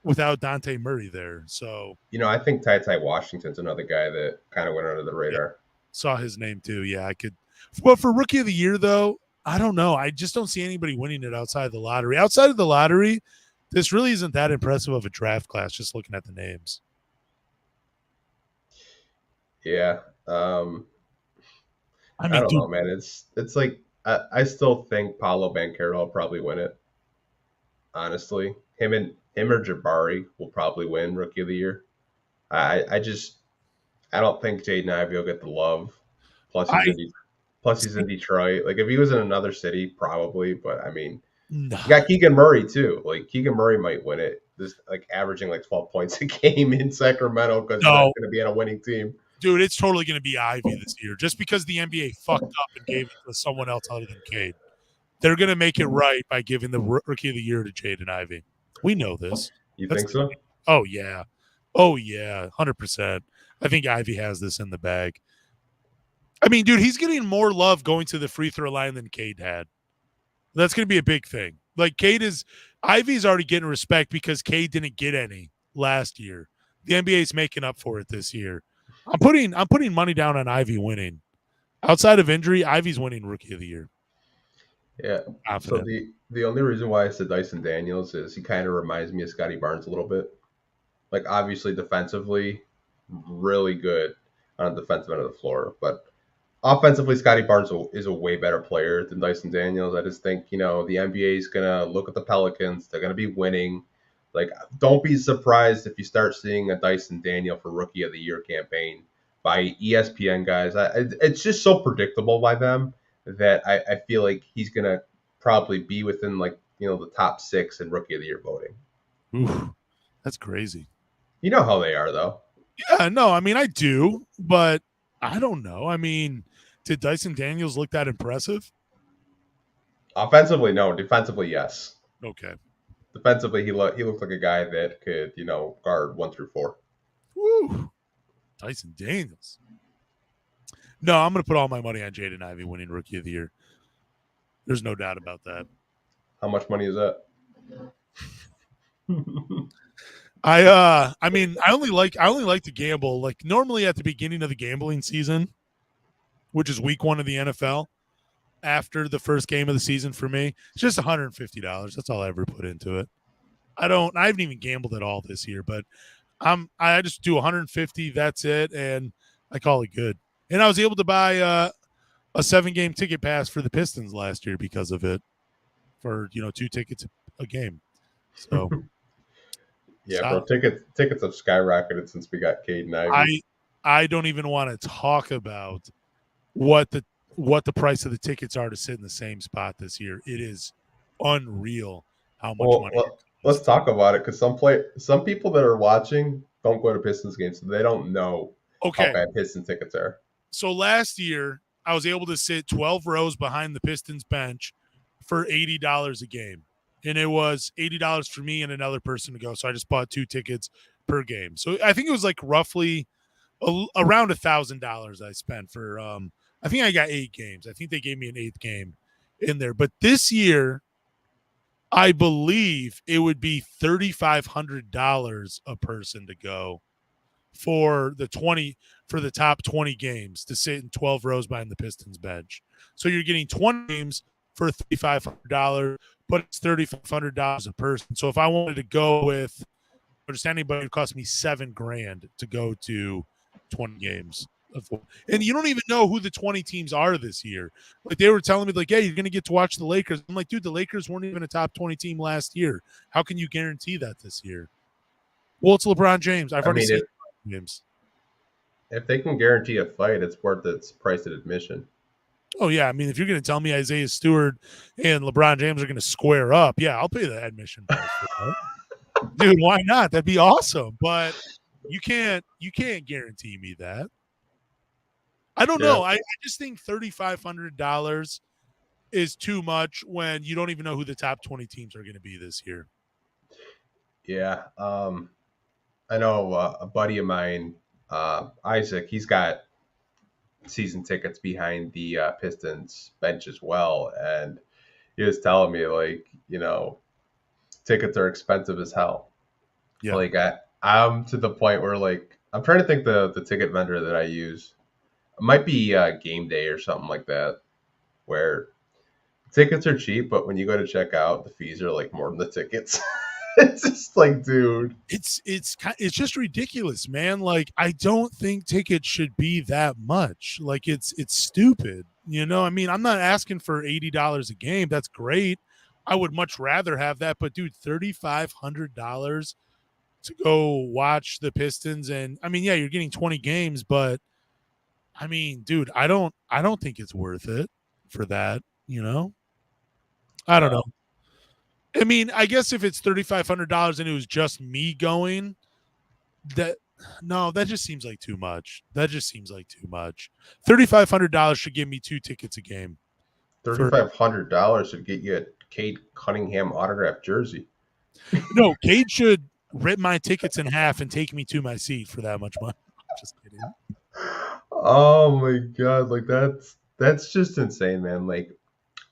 without Dante Murray there. So I think Ty Ty Washington's another guy that kind of went under the yeah, radar. saw his name too. Yeah, I could. Well, for rookie of the year though, I don't know. I just don't see anybody winning it outside the lottery. Outside of the lottery, this really isn't that impressive of a draft class. Just looking at the names. Yeah. I I mean, don't dude, know, man. It's like I still think Paulo Banchero will probably win it. Honestly, him or Jabari will probably win Rookie of the Year. I just I don't think Jaden Ivey will get the love. Plus I he's in plus he's in Detroit. Like if he was in another city, probably. But I mean, no, you got Keegan Murray too. Like Keegan Murray might win it. This like averaging like 12 points a game in Sacramento because he's not no, going to be on a winning team. dude, it's totally going to be Ivy this year, just because the NBA fucked up and gave it to someone else other than Cade. They're going to make it right by giving the rookie of the year to Jaden Ivey. We know this. You That's think so? oh yeah, oh yeah, 100%. I think Ivy has this in the bag. I mean, dude, he's getting more love going to the free throw line than Cade had. That's going to be a big thing. Like Ivy's already getting respect because Cade didn't get any last year. The NBA's making up for it this year. I'm putting money down on Ivy winning. Outside of injury, Ivy's winning Rookie of the Year. Yeah. So Confident. the only reason why I said Dyson Daniels is he kind of reminds me of Scotty Barnes a little bit. Like obviously defensively, really good on the defensive end of the floor, but offensively, Scotty Barnes is a way better player than Dyson Daniels. I just think the NBA is gonna look at the Pelicans. They're gonna be winning. Like, don't be surprised if you start seeing a Dyson Daniel for Rookie of the Year campaign by ESPN guys. It's just so predictable by them that I feel like he's gonna probably be within like the top six in Rookie of the Year voting. Oof, that's crazy. You know how they are though. Yeah, no, I mean I do, but I don't know. I mean, did Dyson Daniels look that impressive? Offensively, no. Defensively, yes. Okay. Defensively, he looked like a guy that could guard 1 through 4. Woo. Dyson Daniels. No, I'm going to put all my money on Jaden Ivey winning Rookie of the Year. There's no doubt about that. How much money is that? I mean, I only like to gamble like normally at the beginning of the gambling season, which is week 1 of the NFL. After the first game of the season for me, it's just $150. That's all I ever put into it. I haven't even gambled at all this year, but I just do 150. That's it, and I call it good. And I was able to buy a 7-game ticket pass for the Pistons last year because of it, for 2 tickets a game. So Yeah, bro. Tickets have skyrocketed since we got Cade and Ivy. I don't even want to talk about what what the price of the tickets are to sit in the same spot this year. It is unreal how much Well, money it let's costs. talk about it because some people that are watching don't go to Pistons games, so they don't know how Okay, bad Piston tickets are. so last year I was able to sit 12 rows behind the Pistons bench for $80 a game. And it was $80 for me and another person to go. So I just bought 2 tickets per game. So I think it was like roughly around $1,000 I spent for I think I got 8 games. I think they gave me an 8th game in there. But this year I believe it would be $3,500 a person to go for the top 20 games to sit in 12 rows behind the Pistons bench. So you're getting 20 games for $3,500, but it's $3,500 a person. So if I wanted to go with just anybody, it would cost me $7,000 to go to 20 games. And you don't even know who the 20 teams are this year. Like they were telling me, like, yeah, you're going to get to watch the Lakers. I'm like, dude, the Lakers weren't even a top 20 team last year. How can you guarantee that this year? Well, it's LeBron James. I've I already mean, seen games. if they can guarantee a fight, it's worth its price of admission. Oh yeah, I mean, if you're going to tell me Isaiah Stewart and LeBron James are going to square up, yeah, I'll pay the admission price for that. Dude, why not? That'd be awesome. But you can't guarantee me that. I don't Yeah, know. I just think $3,500 is too much when you don't even know who the top 20 teams are going to be this year. yeah. I know a buddy of mine, Isaac. He's got season tickets behind the Pistons bench as well, and he was telling me like, tickets are expensive as hell. Yeah. Like I'm to the point where like I'm trying to think the ticket vendor that I use. It might be Game Day or something like that, where tickets are cheap, but when you go to check out, the fees are like more than the tickets. It's just like, dude. It's just ridiculous, man. Like I don't think tickets should be that much. Like it's stupid. You know, I mean, I'm not asking for $80 a game. That's great. I would much rather have that, but dude, $3,500 to go watch the Pistons, and I mean, yeah, you're getting 20 games, but I mean, dude, I don't think it's worth it for that, you know? I don't No, know. I mean, I guess if it's $3,500 and it was just me going, that no, that just seems like too much. That just seems like too much. $3,500 should give me 2 tickets a game. For $3,500 should get you a Cade Cunningham autographed jersey. no, Cade should rip my tickets in half and take me to my seat for that much money. Just kidding. Oh my god, like that's just insane, man. Like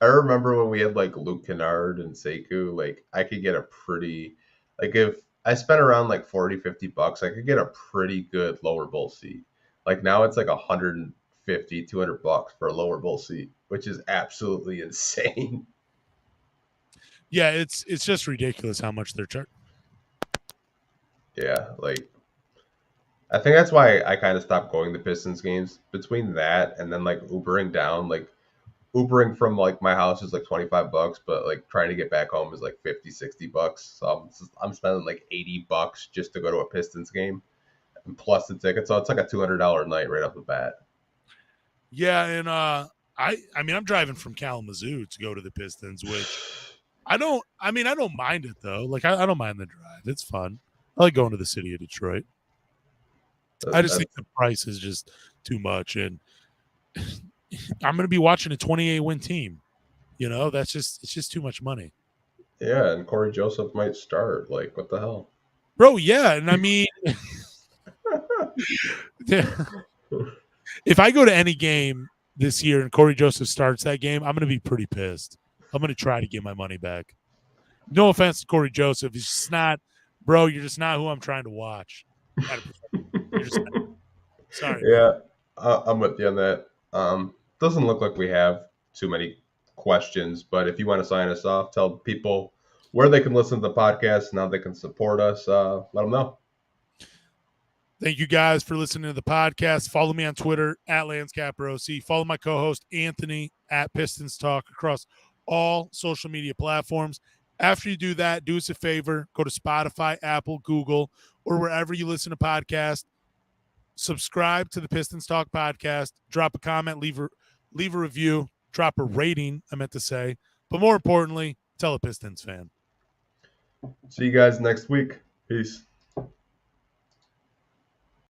I remember when we had like Luke Kennard and Sekou, like I could get a pretty like if I spent around like 40, $50, I could get a pretty good lower bowl seat. Like now it's like 150, $200 for a lower bowl seat, which is absolutely insane. Yeah, it's just ridiculous how much they're charging. Yeah, like I think that's why I kind of stopped going to Pistons games. Between that and then like Ubering down, like Ubering from like my house is like $25, but like trying to get back home is like 50, $60. So I'm spending like $80 just to go to a Pistons game and plus the ticket. So it's like a $200 night right off the bat. Yeah, and I mean I'm driving from Kalamazoo to go to the Pistons, which I don't mind it though. Like I don't mind the drive. It's fun. I like going to the city of Detroit. I just think That's the price is just too much, and I'm going to be watching a 28 win team. You know, it's just too much money, yeah, and Corey Joseph might start. Like what the hell? bro. Yeah, and I mean, if I go to any game this year and Corey Joseph starts that game, I'm going to be pretty pissed. I'm going to try to get my money back. No offense to Corey Joseph, he's just not, bro. You're just not who I'm trying to watch. You're just not. Sorry, man. Yeah, I'm with you on that. Doesn't look like we have too many questions, but if you want to sign us off, tell people where they can listen to the podcast and how they can support us. Let them know. Thank you guys for listening to the podcast. Follow me on Twitter at LansCapROC. Follow my co-host Anthony at Pistons Talk across all social media platforms. After you do that, do us a favor. Go to Spotify, Apple, Google, or wherever you listen to podcasts. Subscribe to the Pistons Talk podcast. Drop a comment. leave a review, drop a rating, I meant to say. But more importantly, tell a Pistons fan. See you guys next week. Peace.